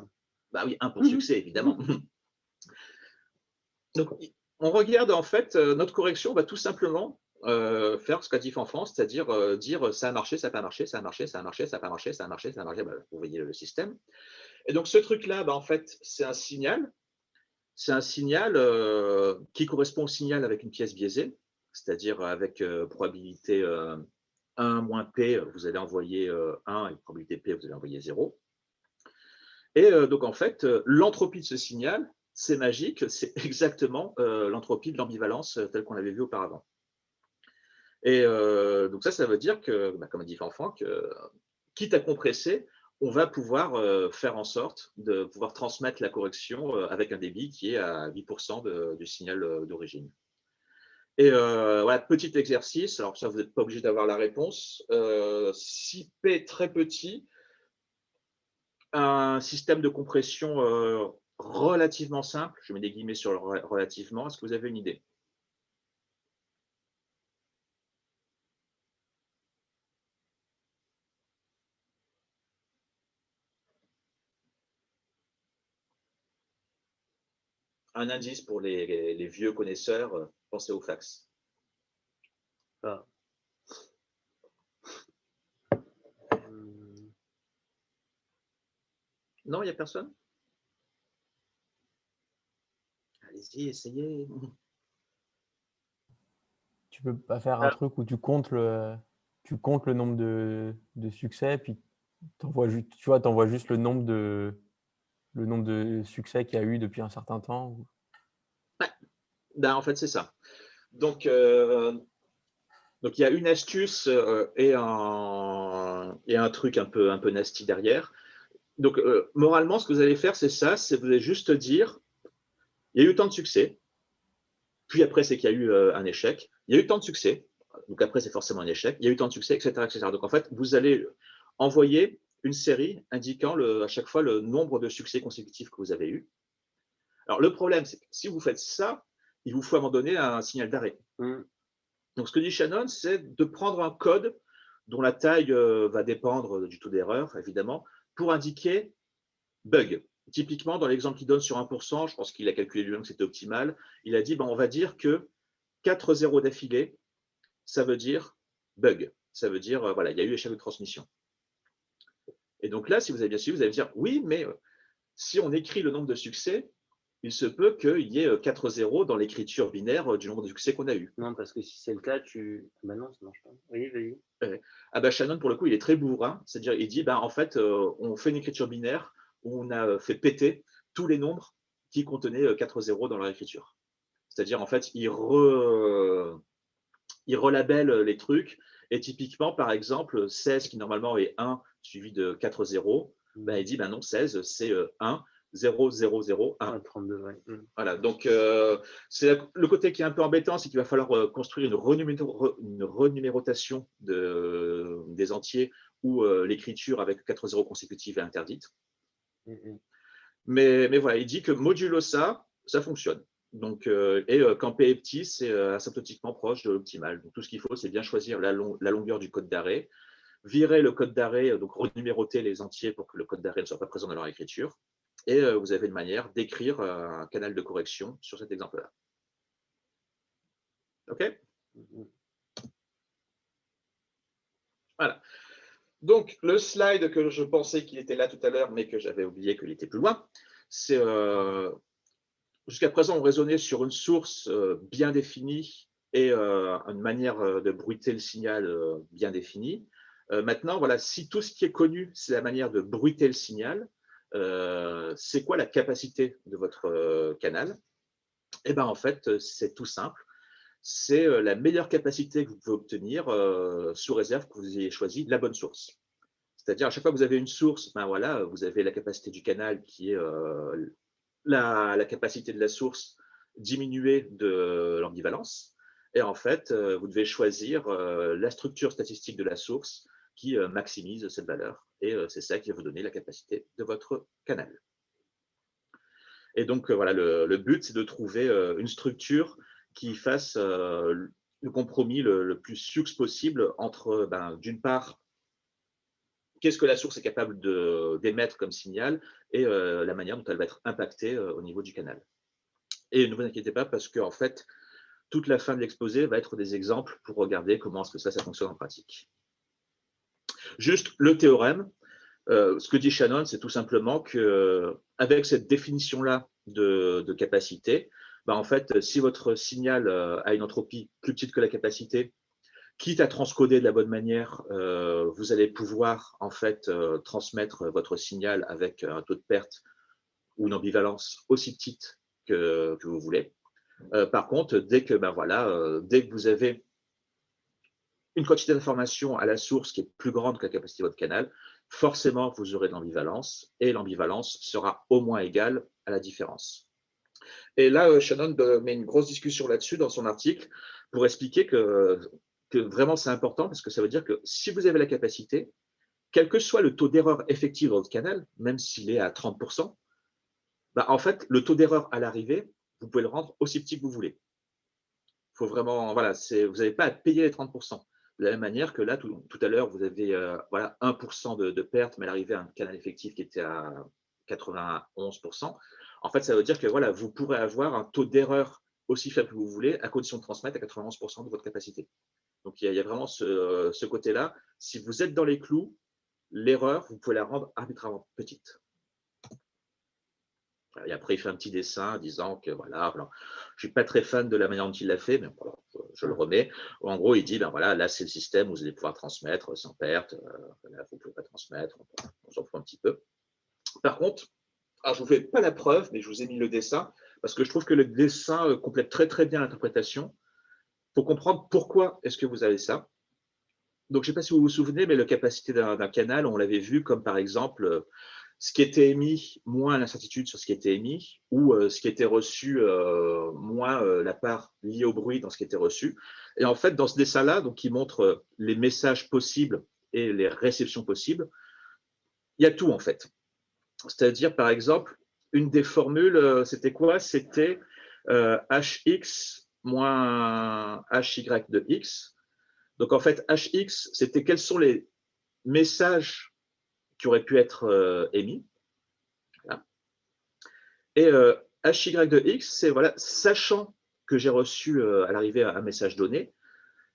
Oui, 1 pour succès, évidemment. Donc, on regarde en fait notre correction va tout simplement faire ce qu'a dit Fanfan, c'est-à-dire dire ça a marché, ça n'a pas marché, ça a marché, ça a marché, ça n'a pas marché, ça a marché, ça a marché. Vous voyez le système. Et donc, ce truc-là, en fait, c'est un signal. C'est un signal qui correspond au signal avec une pièce biaisée, c'est-à-dire avec probabilité 1 moins P, vous allez envoyer 1 et probabilité P, vous allez envoyer 0. Et donc, en fait, l'entropie de ce signal, c'est magique, c'est exactement l'entropie de l'ambivalence telle qu'on l'avait vu auparavant. Et donc ça veut dire que, comme a dit Fanfan, que quitte à compresser, on va pouvoir faire en sorte de pouvoir transmettre la correction avec un débit qui est à 8% du signal d'origine. Et voilà, petit exercice, alors ça, vous n'êtes pas obligé d'avoir la réponse. Si P est très petit, un système de compression relativement simple, je mets des guillemets sur le relativement, est-ce que vous avez une idée? Un indice pour les vieux connaisseurs, pensez au fax. Ah. Non, il n'y a personne? Allez-y, essayez. Tu peux pas faire un truc où tu comptes le nombre de succès, puis t'envoies juste le nombre de succès qu'il y a eu depuis un certain temps. Ben, en fait, c'est ça. Donc, il y a une astuce et un truc un peu nasty derrière. Donc, moralement, ce que vous allez faire, c'est ça, c'est vous allez juste dire, il y a eu tant de succès, puis après, c'est qu'il y a eu un échec, il y a eu tant de succès, donc après, c'est forcément un échec, il y a eu tant de succès, etc., etc. Donc, en fait, vous allez envoyer une série indiquant à chaque fois le nombre de succès consécutifs que vous avez eu. Alors, le problème, c'est que si vous faites ça, il vous faut à un moment donné un signal d'arrêt. Donc, ce que dit Shannon, c'est de prendre un code dont la taille va dépendre du taux d'erreur, évidemment, pour indiquer bug. Typiquement, dans l'exemple qu'il donne sur 1%, je pense qu'il a calculé lui-même que c'était optimal, il a dit, on va dire que 4 zéros d'affilée, ça veut dire bug. Ça veut dire, voilà, il y a eu échec de transmission. Et donc là, si vous avez bien suivi, vous allez me dire, oui, mais si on écrit le nombre de succès, il se peut qu'il y ait 4 zéros dans l'écriture binaire du nombre de succès qu'on a eu. Non, parce que si c'est le cas, non, ça marche pas. Oui, vas-y. Shannon, pour le coup, il est très bourrin. C'est-à-dire, il dit, en fait, on fait une écriture binaire où on a fait péter tous les nombres qui contenaient 4 zéros dans leur écriture. C'est-à-dire, en fait, il relabelle les trucs. Et typiquement, par exemple, 16, qui normalement est 1 suivi de 4 zéros, il dit, non, 16, c'est 1. 0, 0, 0, 1. 32, ouais. Voilà, donc c'est le côté qui est un peu embêtant, c'est qu'il va falloir construire une renumérotation des entiers où l'écriture avec 4 zéros consécutifs est interdite. Mais voilà, il dit que modulo ça fonctionne. Donc, quand P est petit, c'est asymptotiquement proche de l'optimal. Donc tout ce qu'il faut, c'est bien choisir la longueur du code d'arrêt, virer le code d'arrêt, donc renuméroter les entiers pour que le code d'arrêt ne soit pas présent dans leur écriture. Et vous avez une manière d'écrire un canal de correction sur cet exemple-là. OK? Voilà. Donc, le slide que je pensais qu'il était là tout à l'heure, mais que j'avais oublié qu'il était plus loin, c'est jusqu'à présent, on raisonnait sur une source bien définie et une manière de bruiter le signal bien définie. Maintenant, voilà, si tout ce qui est connu, c'est la manière de bruiter le signal, c'est quoi la capacité de votre canal? Eh bien, en fait, c'est tout simple. C'est la meilleure capacité que vous pouvez obtenir sous réserve que vous ayez choisi la bonne source. C'est-à-dire, à chaque fois que vous avez une source, voilà, vous avez la capacité du canal qui est la capacité de la source diminuée de l'ambivalence. Et en fait, vous devez choisir la structure statistique de la source qui maximise cette valeur. Et c'est ça qui va vous donner la capacité de votre canal. Et donc, voilà, le but, c'est de trouver une structure qui fasse le compromis le plus succinct possible entre, d'une part, qu'est-ce que la source est capable d'émettre comme signal et la manière dont elle va être impactée au niveau du canal. Et ne vous inquiétez pas parce que en fait, toute la fin de l'exposé va être des exemples pour regarder comment est-ce que ça fonctionne en pratique. Juste le théorème, ce que dit Shannon, c'est tout simplement qu'avec cette définition-là de capacité, en fait, si votre signal a une entropie plus petite que la capacité, quitte à transcoder de la bonne manière, vous allez pouvoir en fait transmettre votre signal avec un taux de perte ou une ambivalence aussi petite que vous voulez. Par contre, dès que vous avez une quantité d'information à la source qui est plus grande que la capacité de votre canal, forcément, vous aurez de l'ambivalence et l'ambivalence sera au moins égale à la différence. Et là, Shannon met une grosse discussion là-dessus dans son article pour expliquer que vraiment c'est important parce que ça veut dire que si vous avez la capacité, quel que soit le taux d'erreur effectif dans votre canal, même s'il est à 30%, en fait, le taux d'erreur à l'arrivée, vous pouvez le rendre aussi petit que vous voulez. Il faut vraiment, voilà, vous n'avez pas à payer les 30%. De la même manière que là, tout à l'heure, vous avez 1% de perte, mais à l'arrivée, un canal effectif qui était à 91%. En fait, ça veut dire que voilà, vous pourrez avoir un taux d'erreur aussi faible que vous voulez, à condition de transmettre à 91% de votre capacité. Donc, il y a vraiment ce côté-là. Si vous êtes dans les clous, l'erreur, vous pouvez la rendre arbitrairement petite. Et après, il fait un petit dessin disant que voilà, je ne suis pas très fan de la manière dont il l'a fait, mais voilà, je le remets. En gros, il dit, voilà, là, c'est le système où vous allez pouvoir transmettre sans perte. Là, vous ne pouvez pas transmettre, on s'en fout un petit peu. Par contre, je ne vous fais pas la preuve, mais je vous ai mis le dessin, parce que je trouve que le dessin complète très, très bien l'interprétation. Il faut comprendre pourquoi est-ce que vous avez ça. Donc, je ne sais pas si vous vous souvenez, mais la capacité d'un canal, on l'avait vu comme par exemple ce qui était émis moins l'incertitude sur ce qui était émis, ou ce qui était reçu moins la part liée au bruit dans ce qui était reçu. Et en fait, dans ce dessin-là, donc qui montre les messages possibles et les réceptions possibles, il y a tout en fait. C'est-à-dire, par exemple, une des formules, c'était quoi? C'était hx moins hy de x. Donc, en fait, hx, c'était quels sont les messages qui auraient pu être émis. Voilà. Et hy de x, c'est voilà, sachant que j'ai reçu à l'arrivée un message donné,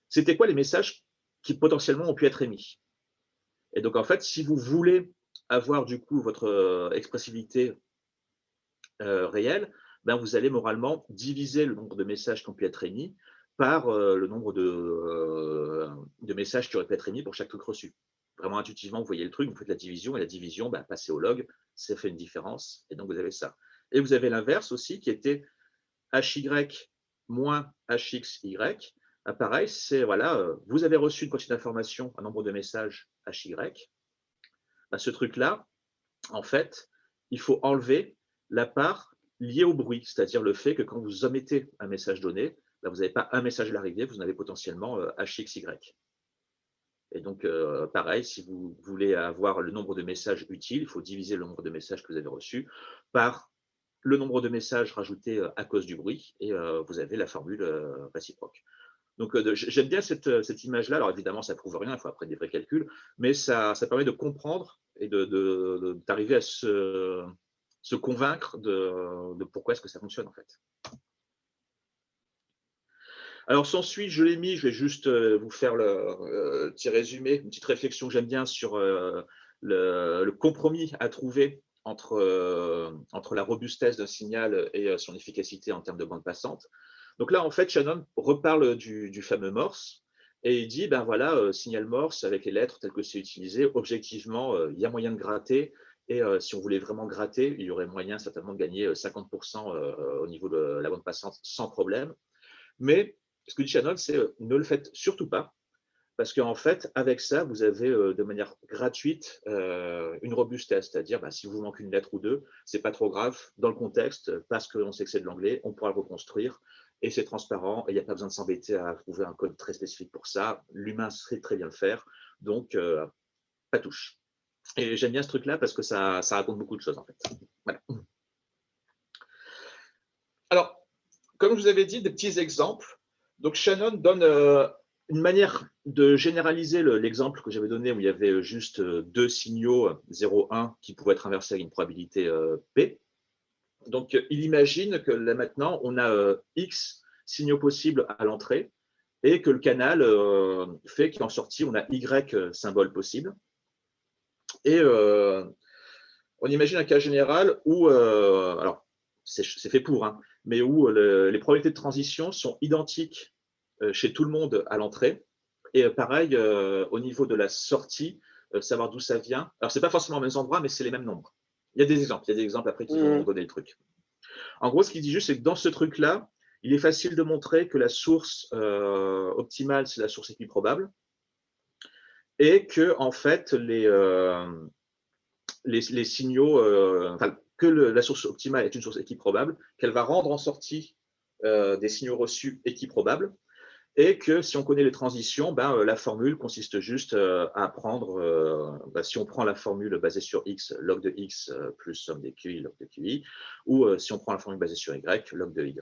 c'était quoi les messages qui potentiellement ont pu être émis. Et donc, en fait, si vous voulez avoir du coup votre expressivité réelle, vous allez moralement diviser le nombre de messages qui ont pu être émis par le nombre de messages qui auraient pu être émis pour chaque truc reçu. Vraiment intuitivement, vous voyez le truc, vous faites la division, et la division, passez au log, ça fait une différence, et donc vous avez ça. Et vous avez l'inverse aussi, qui était hy moins hxy. Pareil, c'est, voilà, vous avez reçu une quantité d'information, un nombre de messages hy. Ce truc-là, en fait, il faut enlever la part liée au bruit, c'est-à-dire le fait que quand vous omettez un message donné, vous n'avez pas un message à l'arrivée, vous en avez potentiellement hxy. Et donc, pareil, si vous voulez avoir le nombre de messages utiles, il faut diviser le nombre de messages que vous avez reçus par le nombre de messages rajoutés à cause du bruit, et vous avez la formule réciproque. Donc, j'aime bien cette image-là. Alors, évidemment, ça ne prouve rien, il faut après des vrais calculs, mais ça permet de comprendre et d'arriver à se convaincre de pourquoi est-ce que ça fonctionne, en fait. Alors, s'ensuit, je l'ai mis, je vais juste vous faire le petit résumé, une petite réflexion que j'aime bien sur le compromis à trouver entre la robustesse d'un signal et son efficacité en termes de bande passante. Donc là, en fait, Shannon reparle du fameux Morse et il dit, voilà, signal Morse avec les lettres telles que c'est utilisé, objectivement, il y a moyen de gratter. Et si on voulait vraiment gratter, il y aurait moyen certainement de gagner 50% au niveau de la bande passante sans problème. Mais ce que dit Shannon, c'est ne le faites surtout pas, parce qu'en fait, avec ça, vous avez de manière gratuite une robustesse, c'est-à-dire si vous manque une lettre ou deux, c'est pas trop grave dans le contexte, parce qu'on sait que c'est de l'anglais, on pourra le reconstruire, et c'est transparent, et il n'y a pas besoin de s'embêter à trouver un code très spécifique pour ça. L'humain sait très bien le faire, donc pas touche. Et j'aime bien ce truc-là parce que ça raconte beaucoup de choses, en fait. Voilà. Alors, comme je vous avais dit, des petits exemples. Donc, Shannon donne une manière de généraliser l'exemple que j'avais donné où il y avait juste deux signaux 0, 1 qui pouvaient être inversés avec une probabilité P. Donc, il imagine que là maintenant, on a X signaux possibles à l'entrée et que le canal fait qu'en sortie, on a Y symboles possibles. Et on imagine un cas général où, alors c'est fait pour, hein, mais où les probabilités de transition sont identiques chez tout le monde à l'entrée. Et pareil, au niveau de la sortie, savoir d'où ça vient. Alors, ce n'est pas forcément aux mêmes endroits, mais c'est les mêmes nombres. Il y a des exemples après qui vont donner le truc. En gros, ce qu'il dit juste, c'est que dans ce truc-là, il est facile de montrer que la source optimale, c'est la source équiprobable, et que, en fait, les signaux, enfin, que la source optimale est une source équiprobable, qu'elle va rendre en sortie des signaux reçus équiprobables, et que si on connaît les transitions, la formule consiste juste à prendre, si on prend la formule basée sur x, log de x plus somme des qi, log de qi, ou si on prend la formule basée sur y, log de y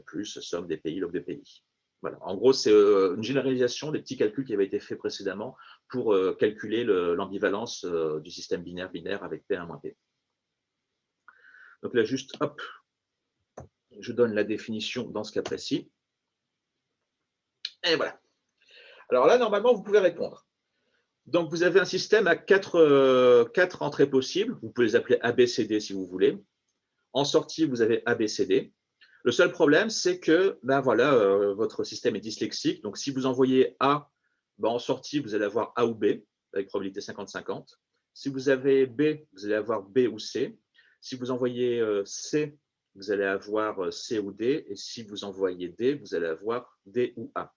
plus somme des pi, log de pi. Voilà. En gros, c'est une généralisation des petits calculs qui avaient été faits précédemment pour calculer l'ambivalence du système binaire avec P1 moins P. Donc là, juste, hop, je donne la définition dans ce cas précis. Et voilà. Alors là, normalement, vous pouvez répondre. Donc, vous avez un système à quatre entrées possibles. Vous pouvez les appeler ABCD si vous voulez. En sortie, vous avez ABCD. Le seul problème, c'est que votre système est dyslexique. Donc, si vous envoyez A, en sortie, vous allez avoir A ou B, avec probabilité 50-50. Si vous avez B, vous allez avoir B ou C. Si vous envoyez C, vous allez avoir C ou D. Et si vous envoyez D, vous allez avoir D ou A.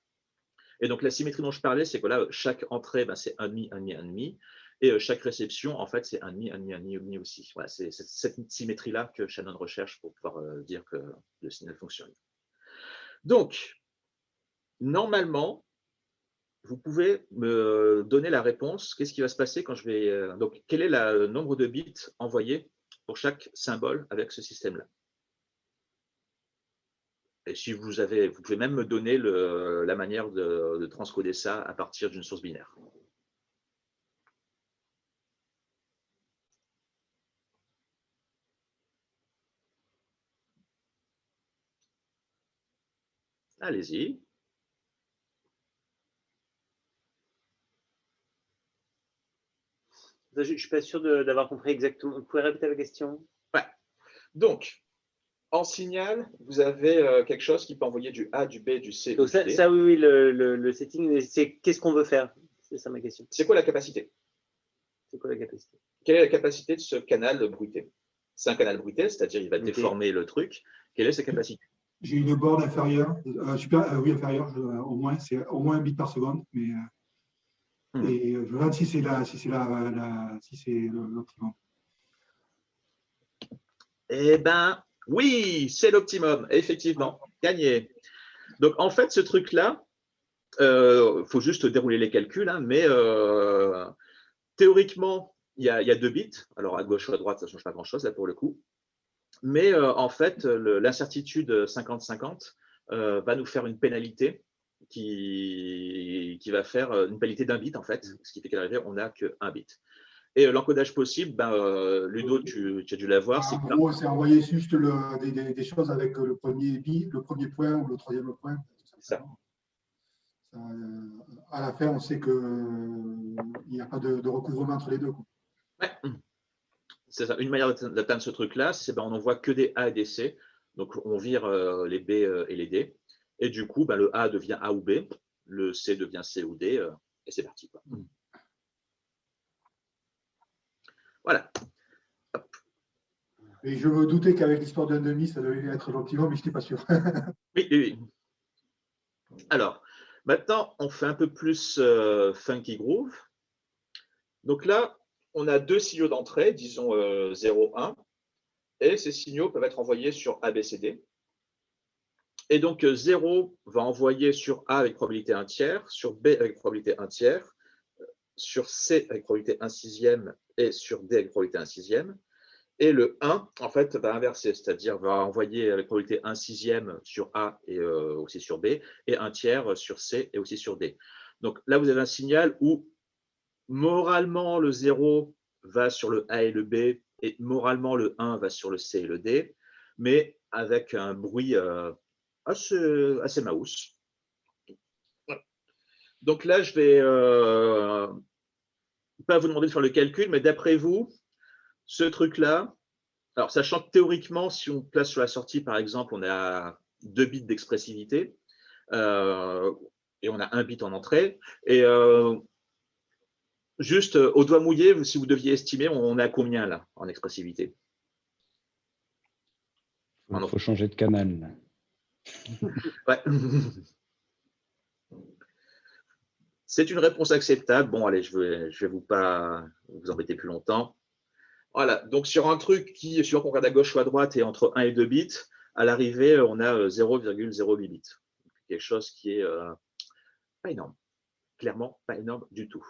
Et donc, la symétrie dont je parlais, c'est que là, chaque entrée, c'est 1,5, 1,5, 1,5. Et chaque réception, en fait, c'est 1,5, 1,5, 1,5, 1,5 aussi. Voilà, c'est cette symétrie-là que Shannon recherche pour pouvoir dire que le signal fonctionne. Donc, normalement, vous pouvez me donner la réponse. Qu'est-ce qui va se passer quand je vais… donc, quel est le nombre de bits envoyés pour chaque symbole avec ce système-là? Et si vous pouvez même me donner la manière de transcoder ça à partir d'une source binaire. Allez-y. Je ne suis pas sûr d'avoir compris exactement. Vous pouvez répéter la question? Ouais. Donc, en signal, vous avez quelque chose qui peut envoyer du A, du B, du C. Donc ou du D. ça, oui, le setting, c'est qu'est-ce qu'on veut faire? C'est ça ma question. C'est quoi la capacité? C'est quoi la capacité? Quelle est la capacité de ce canal bruité? C'est un canal bruité, c'est-à-dire il va déformer le truc. Quelle est sa capacité? J'ai une borne inférieure, inférieure, au moins, c'est au moins 1 bit par seconde, mais et je regarde si c'est l'optimum. Eh bien, oui, c'est l'optimum, effectivement, gagné. Donc, en fait, ce truc-là, faut juste dérouler les calculs, hein, mais théoriquement, il y a 2 bits. Alors, à gauche ou à droite, ça ne change pas grand-chose, là, pour le coup. Mais en fait, l'incertitude 50-50 va nous faire une pénalité qui va faire une pénalité d'1 bit, en fait, ce qui fait qu'à l'arrivée, on n'a que1 bit. Et l'encodage possible, Ludo, tu as dû l'avoir. En gros, c'est envoyer juste des choses avec le premier bit, le premier point ou le troisième point. Ça. À la fin, on sait qu'il n'y a pas de recouvrement entre les deux. Ouais. C'est ça. Une manière d'atteindre ce truc-là, c'est on n'envoie que des A et des C. Donc, on vire les B et les D. Et du coup, le A devient A ou B, le C devient C ou D, et c'est parti, quoi. Voilà. Hop. Et je me doutais qu'avec l'histoire d'un demi, ça devait être l'optimum, mais je n'étais pas sûr. Oui. Alors, maintenant, on fait un peu plus funky groove. Donc là, on a 2 signaux d'entrée, disons 0, 1, et ces signaux peuvent être envoyés sur ABCD. Et donc, 0 va envoyer sur A avec probabilité 1 tiers, sur B avec probabilité 1 tiers, sur C avec probabilité 1 sixième et sur D avec probabilité 1 sixième. Et le 1, en fait, va inverser, c'est-à-dire va envoyer avec probabilité 1 sixième sur A et aussi sur B, et 1 tiers sur C et aussi sur D. Donc là, vous avez un signal où moralement, le 0 va sur le A et le B, et moralement, le 1 va sur le C et le D. mais avec un bruit assez mouse. Voilà. Donc là, je vais pas vous demander de faire le calcul, mais d'après vous, ce truc-là, alors sachant que théoriquement, si on place sur la sortie, par exemple, on a 2 bits d'expressivité et on a 1 bit en entrée. Et juste au doigt mouillé, si vous deviez estimer, on est à combien là en expressivité? Il faut changer de canal. Ouais. C'est une réponse acceptable. Bon, allez, je vais pas vous embêter plus longtemps. Voilà, donc sur un truc qui, suivant qu'on regarde à gauche ou à droite, est entre 1 et 2 bits, à l'arrivée, on a 0,08 bits. Quelque chose qui est pas énorme. Clairement, pas énorme du tout.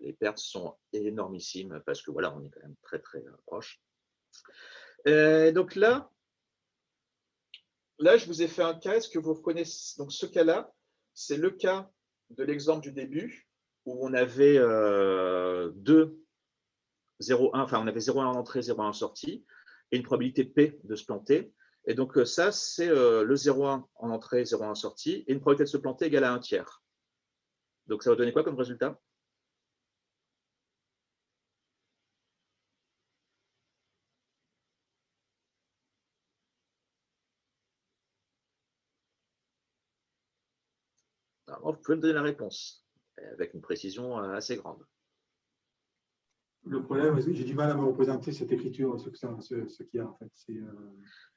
Les pertes sont énormissimes parce que voilà, on est quand même très, très proche. Donc là, je vous ai fait un cas. Est-ce que vous reconnaissez? Donc ce cas-là, c'est le cas de l'exemple du début où on avait 0,1, enfin on avait 0,1 en entrée, 0,1 en sortie, et une probabilité P de se planter. Et donc ça, c'est le 0,1 en entrée, 0,1 en sortie, et une probabilité de se planter égale à 1/3. Donc ça va donner quoi comme résultat? Alors, vous pouvez me donner la réponse avec une précision assez grande. Le problème, j'ai du mal à me représenter cette écriture, ce qu'il y a en fait.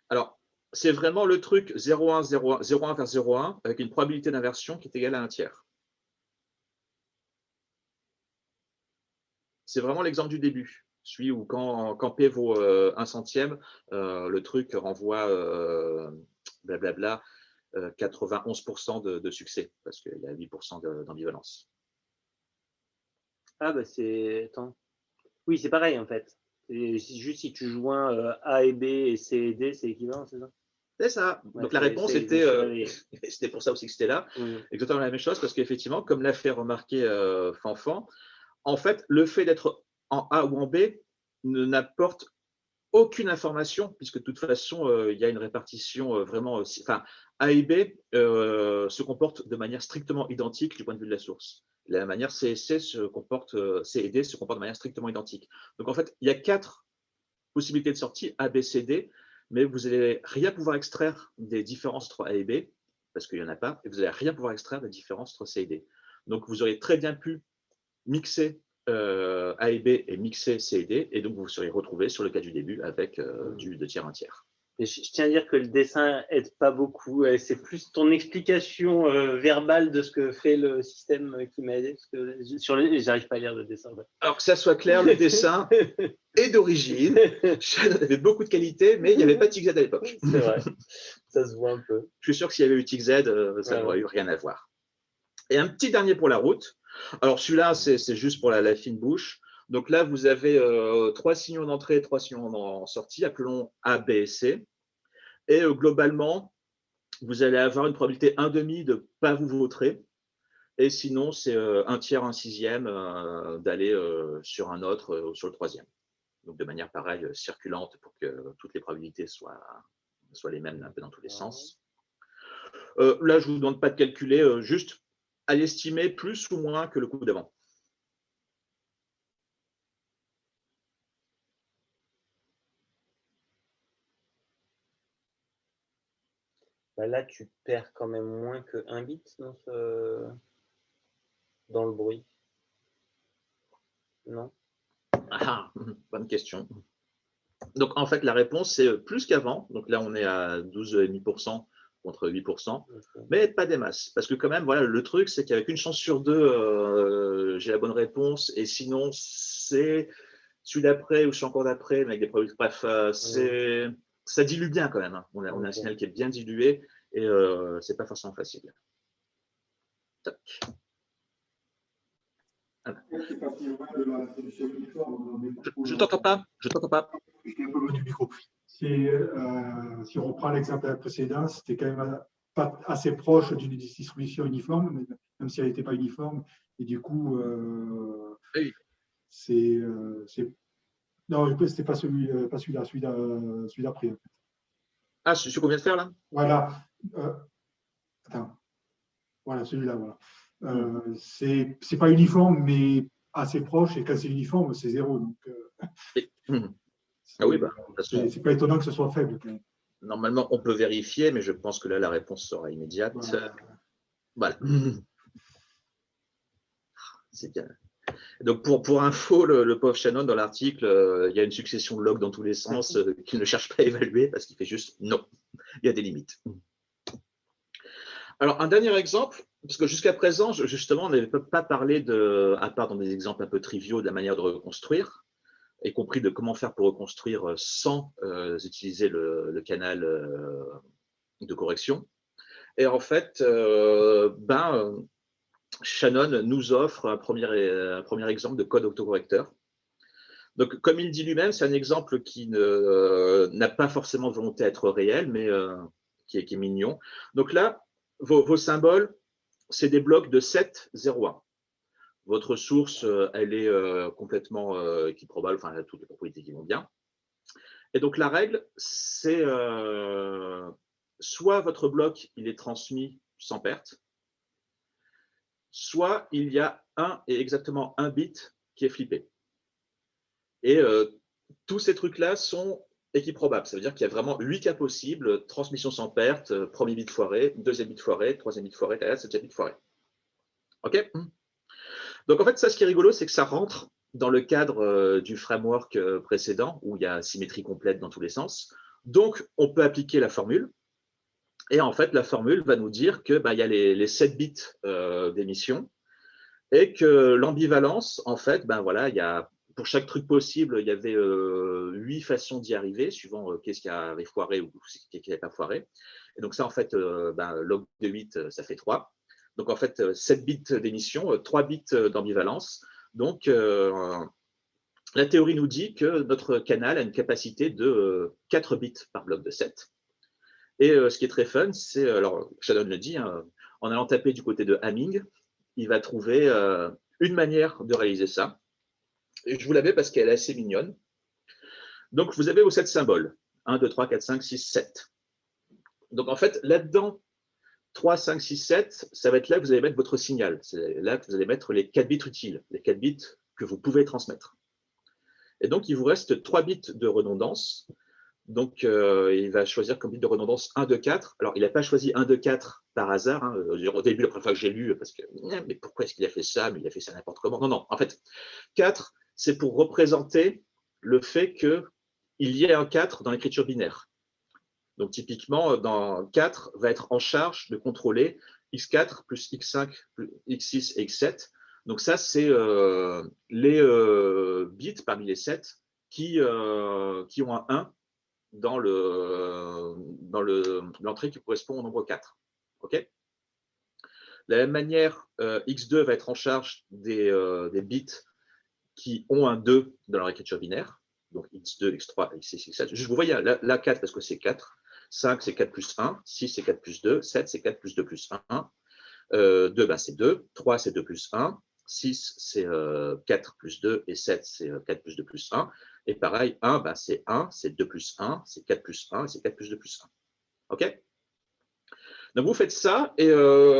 Alors, c'est vraiment le truc 0,1, 0,1, 0,1 vers 0,1 avec une probabilité d'inversion qui est égale à 1/3. C'est vraiment l'exemple du début, celui où quand P vaut 1 centième, le truc renvoie blablabla 91% de succès, parce qu'il y a 8% d'ambivalence. Ah bah c'est… Attends. Oui, c'est pareil en fait. Juste si tu joins A et B et C et D, c'est équivalent, c'est ça? C'est ça. Ouais, donc la réponse était, c'était pour ça aussi que c'était là, exactement la même chose, parce qu'effectivement, comme l'a fait remarquer Fanfan, en fait, le fait d'être en A ou en B n'apporte aucune information, puisque de toute façon, il y a une répartition vraiment… Enfin, A et B se comportent de manière strictement identique du point de vue de la source. De la manière C et C et D se comportent de manière strictement identique. Donc en fait, il y a 4 possibilités de sortie, A, B, C, D, mais vous n'allez rien pouvoir extraire des différences entre A et B, parce qu'il n'y en a pas, et vous n'allez rien pouvoir extraire des différences entre C et D. Donc vous auriez très bien pu mixer A et B et mixer C et D, et donc vous seriez retrouvé sur le cas du début avec du 2/3, 1/3. Et je tiens à dire que le dessin aide pas beaucoup. C'est plus ton explication verbale de ce que fait le système qui m'a aidé. Parce que j'arrive pas à lire le dessin. Ouais. Alors que ça soit clair, le dessin est d'origine. Shadow avait beaucoup de qualité, mais il n'y avait pas TXZ à l'époque. C'est vrai, ça se voit un peu. Je suis sûr que s'il y avait eu TXZ, ça n'aurait eu rien à voir. Et un petit dernier pour la route. Alors celui-là, c'est juste pour la fine bouche. Donc là, vous avez 3 signaux d'entrée et 3 signaux en sortie, appelons A, B et C. Et globalement, vous allez avoir une probabilité 1/2 de ne pas vous vautrer. Et sinon, c'est 1/3, 1/6 d'aller sur un autre, sur le troisième. Donc de manière pareille, circulante, pour que toutes les probabilités soient les mêmes un peu dans tous les sens. Là, je ne vous demande pas de calculer, juste à l'estimer plus ou moins que le coup d'avant. Bah là, tu perds quand même moins que 1 bit dans le bruit. Non? Ah, bonne question. Donc, en fait, la réponse, c'est plus qu'avant. Donc là, on est à 12,5% contre 8%, mais pas des masses. Parce que quand même, voilà, le truc, c'est qu'avec une chance sur 2, j'ai la bonne réponse. Et sinon, c'est celui d'après ou celui encore d'après, mais avec des probabilités. Bref, ça dilue bien quand même. Hein. On a un signal qui est bien dilué et c'est pas forcément facile. Toc. Voilà. Je t'entends pas. Je t'entends pas. Je suis un peu loin du micro. Si on reprend l'exemple précédent, c'était quand même pas assez proche d'une distribution uniforme, même si elle n'était pas uniforme. Et du coup, Oui. non, c'était pas celui-là, celui d'après. En fait. Ah, ce qu'on vient de faire là? Voilà. Attends. Voilà, celui-là. Voilà. C'est pas uniforme, mais assez proche. Et quand c'est uniforme, c'est 0. Donc, Ah oui, bah, de toute façon, c'est pas étonnant que ce soit faible. Quand même. normalement, on peut vérifier, mais je pense que là, la réponse sera immédiate. Voilà. C'est bien. Donc, pour info, le pauvre Shannon, dans l'article, il y a une succession de logs dans tous les sens qu'il ne cherche pas à évaluer parce qu'il fait juste non. Il y a des limites. Alors, un dernier exemple, parce que jusqu'à présent, justement, on n'avait pas parlé, à part dans des exemples un peu triviaux, de la manière de reconstruire, y compris de comment faire pour reconstruire sans utiliser le canal de correction. Et en fait, Shannon nous offre un premier exemple de code autocorrecteur. Donc, comme il dit lui-même, c'est un exemple qui n'a pas forcément de volonté d'être réel, mais qui est mignon. Donc là, vos symboles, c'est des blocs de 7, 0, 1. Votre source, elle est complètement équiprobable, enfin, elle a toutes les propriétés qui vont bien. Et donc, la règle, c'est soit votre bloc, il est transmis sans perte, soit il y a exactement un bit qui est flippé. Et tous ces trucs-là sont équiprobables. Ça veut dire qu'il y a vraiment 8 cas possibles: transmission sans perte, premier bit foiré, deuxième bit foiré, troisième bit foiré, septième bit foiré. OK? Donc, en fait, ça, ce qui est rigolo, c'est que ça rentre dans le cadre du framework précédent, où il y a symétrie complète dans tous les sens. Donc, on peut appliquer la formule. Et en fait, la formule va nous dire qu'il y a les 7 bits d'émission et que l'ambivalence, en fait, voilà, il y a, pour chaque truc possible, il y avait 8 façons d'y arriver, suivant qu'est-ce qui avait foiré ou qu'est-ce qui n'avait pas foiré. Et donc ça, en fait, log de 8, ça fait 3. Donc en fait, 7 bits d'émission, 3 bits d'ambivalence. Donc la théorie nous dit que notre canal a une capacité de 4 bits par bloc de 7. Et ce qui est très fun, c'est, alors Shannon le dit, en allant taper du côté de Hamming, il va trouver une manière de réaliser ça. Et je vous la mets parce qu'elle est assez mignonne. Donc, vous avez vos 7 symboles. 1, 2, 3, 4, 5, 6, 7. Donc, en fait, là-dedans, 3, 5, 6, 7, ça va être là que vous allez mettre votre signal. C'est là que vous allez mettre les 4 bits utiles, les 4 bits que vous pouvez transmettre. Et donc, il vous reste 3 bits de redondance. Donc, il va choisir comme bit de redondance 1, 2, 4. Alors, il n'a pas choisi 1, 2, 4 par hasard. Hein. Au début, la première fois que j'ai lu, parce que, mais pourquoi est-ce qu'il a fait ça? Mais il a fait ça n'importe comment. Non, non. En fait, 4, c'est pour représenter le fait qu'il y ait un 4 dans l'écriture binaire. Donc, typiquement, dans 4 va être en charge de contrôler x4 plus x5 plus x6 et x7. Donc, ça, c'est les bits parmi les 7 qui ont un 1 dans l'entrée qui correspond au nombre 4. OK? De la même manière, x2 va être en charge des bits qui ont un 2 dans leur écriture binaire. Donc x2, x3, x6, x7. Juste, vous voyez, là 4 parce que c'est 4. 5, c'est 4 plus 1. 6, c'est 4 plus 2. 7, c'est 4 plus 2 plus 1. 2, c'est 2. 3, c'est 2 plus 1. 6, c'est 4 plus 2. Et 7, c'est 4 plus 2 plus 1. Et pareil, 1, c'est 1, c'est 2 plus 1, c'est 4 plus 1, et c'est 4 plus 2 plus 1. OK? Donc, vous faites ça, et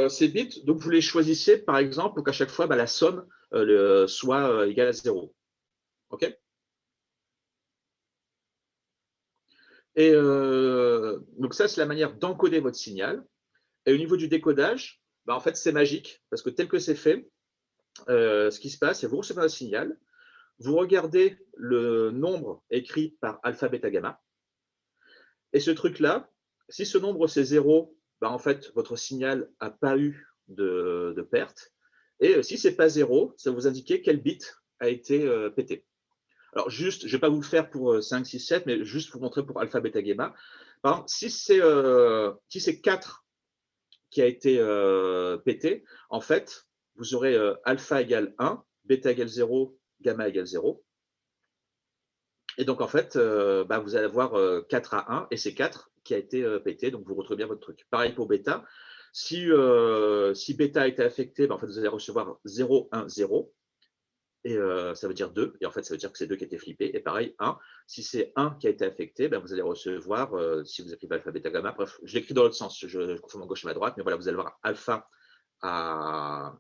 ces bits, donc vous les choisissez, par exemple, pour qu'à chaque fois, la somme soit égale à 0. OK? Et donc, ça, c'est la manière d'encoder votre signal. Et au niveau du décodage, en fait, c'est magique, parce que tel que c'est fait, ce qui se passe, c'est que vous recevez un signal, vous regardez le nombre écrit par alpha, bêta, gamma. Et ce truc-là, si ce nombre c'est 0, en fait, votre signal n'a pas eu de perte. Et si ce n'est pas 0, ça va vous indiquer quel bit a été pété. Alors, juste, je ne vais pas vous le faire pour 5, 6, 7, mais juste vous montrer pour alpha, bêta, gamma. Par exemple, si c'est 4 qui a été pété, en fait, vous aurez alpha égale 1, bêta égale 0, gamma égale 0. Et donc, en fait, vous allez avoir 4 à 1, et c'est 4 qui a été pété, donc vous retrouvez bien votre truc. Pareil pour bêta. Si bêta a été affecté, en fait, vous allez recevoir 0, 1, 0. et ça veut dire 2, et en fait, ça veut dire que c'est 2 qui étaient flippés. Et pareil, 1, si c'est 1 qui a été affecté, ben, vous allez recevoir, si vous écrivez alpha, bêta, gamma, bref, je l'écris dans l'autre sens, je confonds ma gauche et ma droite, mais voilà, vous allez voir alpha à…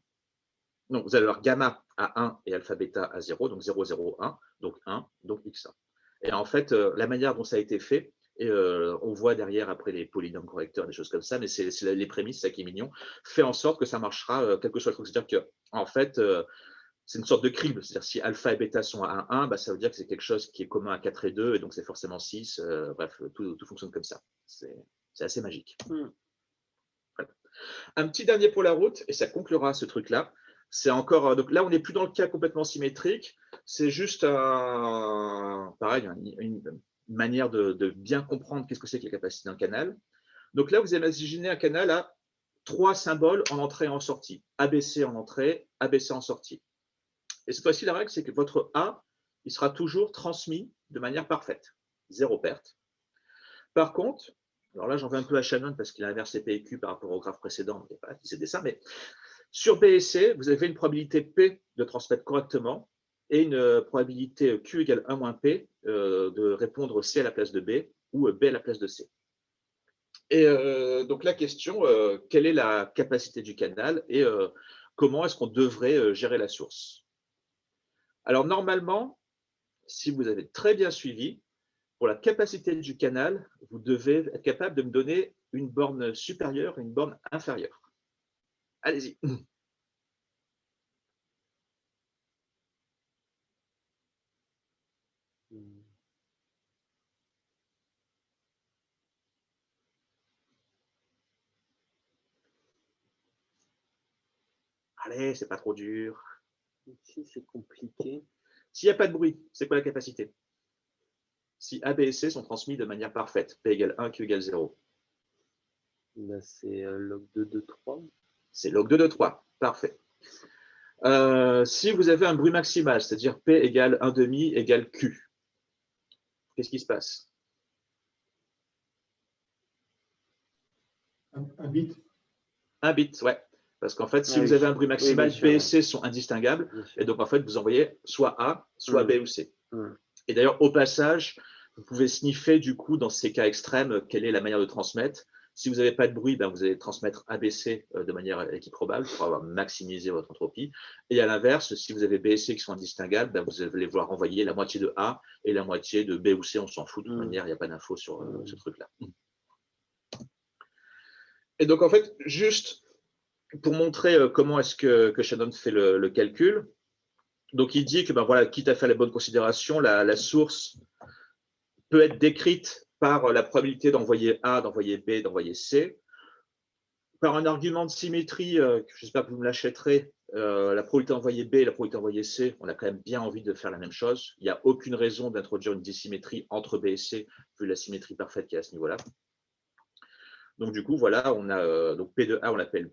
Non, vous allez avoir gamma à 1 et alpha, bêta à 0, donc 0, 0, 1, donc 1, donc x1. Et en fait, la manière dont ça a été fait, et on voit derrière après les polynômes correcteurs, des choses comme ça, mais c'est les prémices, ça qui est mignon, fait en sorte que ça marchera, quel que soit le truc. C'est-à-dire qu'en fait, c'est une sorte de crible. C'est-à-dire si alpha et bêta sont à 1, bah, ça veut dire que c'est quelque chose qui est commun à 4 et 2, et donc c'est forcément 6. Bref, tout fonctionne comme ça. C'est assez magique. Voilà. Un petit dernier pour la route, et ça conclura ce truc-là. C'est encore, donc là, on n'est plus dans le cas complètement symétrique. C'est juste pareil, une manière de bien comprendre qu'est-ce que c'est que la capacité d'un canal. Donc là, vous imaginez un canal à 3 symboles en entrée et en sortie. ABC en entrée, ABC en sortie. Et cette fois-ci, la règle, c'est que votre A, il sera toujours transmis de manière parfaite. 0 perte. Par contre, alors là, j'en veux un peu à Shannon parce qu'il a inversé P et Q par rapport au graphe précédent. Il n'y a pas utilisé ça, mais sur B et C, vous avez une probabilité P de transmettre correctement et une probabilité Q égale 1 moins P de répondre C à la place de B ou B à la place de C. Et donc la question, quelle est la capacité du canal et comment est-ce qu'on devrait gérer la source? Alors normalement, si vous avez très bien suivi, pour la capacité du canal, vous devez être capable de me donner une borne supérieure et une borne inférieure. Allez-y. Allez, c'est pas trop dur. Ici, c'est compliqué. S'il n'y a pas de bruit, c'est quoi la capacité? Si A, B et C sont transmis de manière parfaite, P égale 1, Q égale 0. Ben, c'est log 2 de 3. C'est log 2 de 3. Parfait. Si vous avez un bruit maximal, c'est-à-dire P égale 1,5 égale Q, qu'est-ce qui se passe? Un bit. Un bit, ouais. Parce qu'en fait, si vous avez un bruit maximal, P et C sont indistinguables. Et donc, en fait, vous envoyez soit A, soit B ou C. Et d'ailleurs, au passage, vous pouvez sniffer, du coup, dans ces cas extrêmes, quelle est la manière de transmettre. Si vous n'avez pas de bruit, ben, vous allez transmettre ABC de manière équiprobable pour avoir maximisé votre entropie. Et à l'inverse, si vous avez B et C qui sont indistinguables, ben, vous allez vouloir envoyer la moitié de A et la moitié de B ou C. On s'en fout. De toute manière, il n'y a pas d'info sur ce truc-là. Et donc, en fait, juste pour montrer comment est-ce que Shannon fait le calcul, donc il dit que, ben voilà, quitte à faire les bonnes considérations, la source peut être décrite par la probabilité d'envoyer A, d'envoyer B, d'envoyer C. Par un argument de symétrie, j'espère que vous me l'achèterez, la probabilité d'envoyer B et la probabilité d'envoyer C, on a quand même bien envie de faire la même chose. Il n'y a aucune raison d'introduire une dissymétrie entre B et C, vu la symétrie parfaite qu'il y a à ce niveau-là. Donc du coup, voilà, on a donc P de A, on l'appelle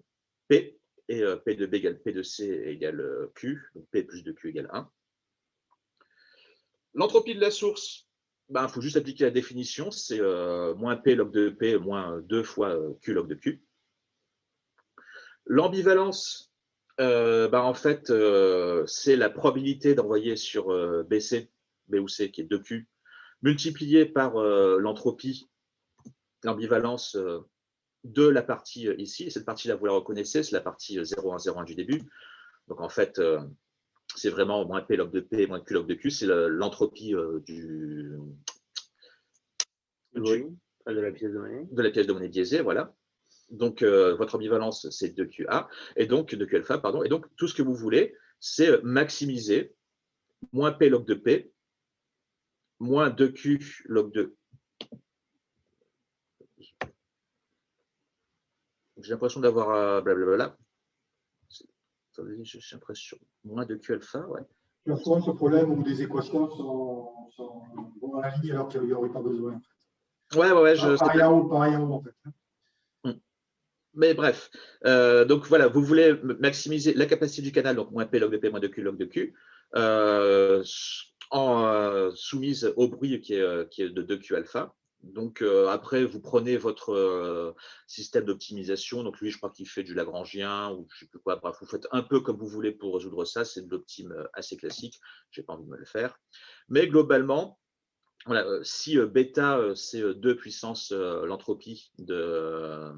P, et P de B égale P de C égale Q, donc P plus 2Q égale 1. L'entropie de la source, ben, faut juste appliquer la définition, c'est moins P log de P moins 2 fois Q log de Q. L'ambivalence, ben, en fait, c'est la probabilité d'envoyer sur BC, B ou C, qui est 2Q, multiplié par l'entropie, l'ambivalence de la partie ici. Et cette partie-là, vous la reconnaissez, c'est la partie 0,1,0,1 du début. Donc, en fait, c'est vraiment moins P log de P moins Q log de Q, c'est l'entropie de la pièce de monnaie. De la pièce de monnaie biaisée, voilà. Donc, votre ambivalence, c'est 2QA, et donc 2Q alpha, pardon. Et donc, tout ce que vous voulez, c'est maximiser moins P log de P, moins 2Q log de. J'ai l'impression d'avoir blablabla. J'ai l'impression. Moins 2Q alpha, ouais. Il y a souvent ce problème où des équations sont dans la ligne alors qu'il n'y aurait pas besoin. Ouais, je sais pareil en haut, en fait. Mais bref, donc voilà, vous voulez maximiser la capacité du canal, donc moins P log de P moins 2Q log de Q, soumise au bruit qui est de 2Q alpha. Donc, après, vous prenez votre système d'optimisation. Donc, lui, je crois qu'il fait du Lagrangien ou je ne sais plus quoi. Bref, vous faites un peu comme vous voulez pour résoudre ça. C'est de l'optime assez classique. Je n'ai pas envie de me le faire. Mais globalement, voilà, si bêta, c'est 2 puissance l'entropie de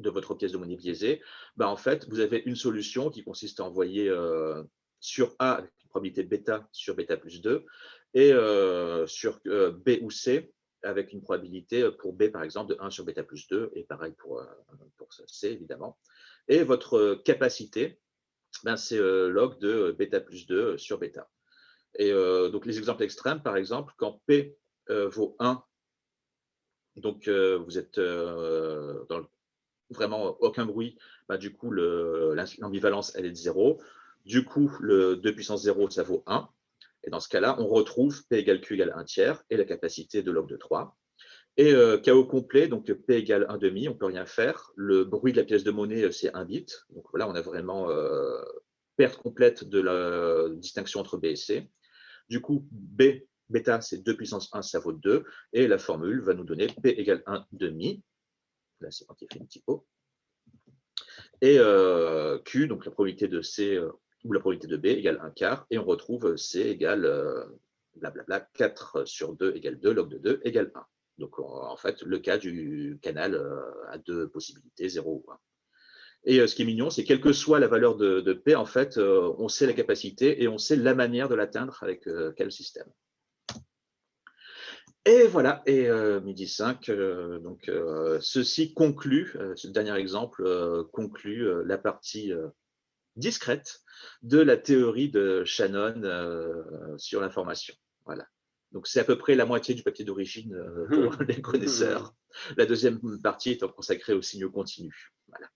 votre pièce de monnaie biaisée, en fait, vous avez une solution qui consiste à envoyer sur A avec une probabilité bêta sur bêta plus 2 et sur B ou C avec une probabilité pour B, par exemple, de 1 sur bêta plus 2 et pareil pour C, évidemment. Et votre capacité, c'est log de bêta plus 2 sur bêta. Et donc, les exemples extrêmes, par exemple, quand P vaut 1, donc vous êtes dans vraiment aucun bruit, du coup, l'ambivalence, elle est de 0. Du coup, le 2 puissance 0, ça vaut 1. Et dans ce cas-là, on retrouve P égale Q égale 1 tiers et la capacité de log de 3. Et chaos complet, donc P égale 1 demi, on ne peut rien faire. Le bruit de la pièce de monnaie, c'est 1 bit. Donc voilà, on a vraiment perte complète de la distinction entre B et C. Du coup, bêta, c'est 2 puissance 1, ça vaut 2. Et la formule va nous donner P égale 1 demi. Là, c'est quand il fait une typo. Et Q, donc la probabilité de C ou la probabilité de B égale 1 quart. Et on retrouve C égale blablabla 4 sur 2 égale 2, log de 2 égale 1. Donc, en fait, le cas du canal a 2 possibilités, 0 ou 1. Et ce qui est mignon, c'est quelle que soit la valeur de P, en fait, on sait la capacité et on sait la manière de l'atteindre avec quel système. Et voilà, et midi 5, donc ceci conclut, ce dernier exemple conclut la partie discrète de la théorie de Shannon sur l'information. Voilà. Donc c'est à peu près la moitié du papier d'origine pour les connaisseurs. La deuxième partie étant consacrée aux signaux continus. Voilà.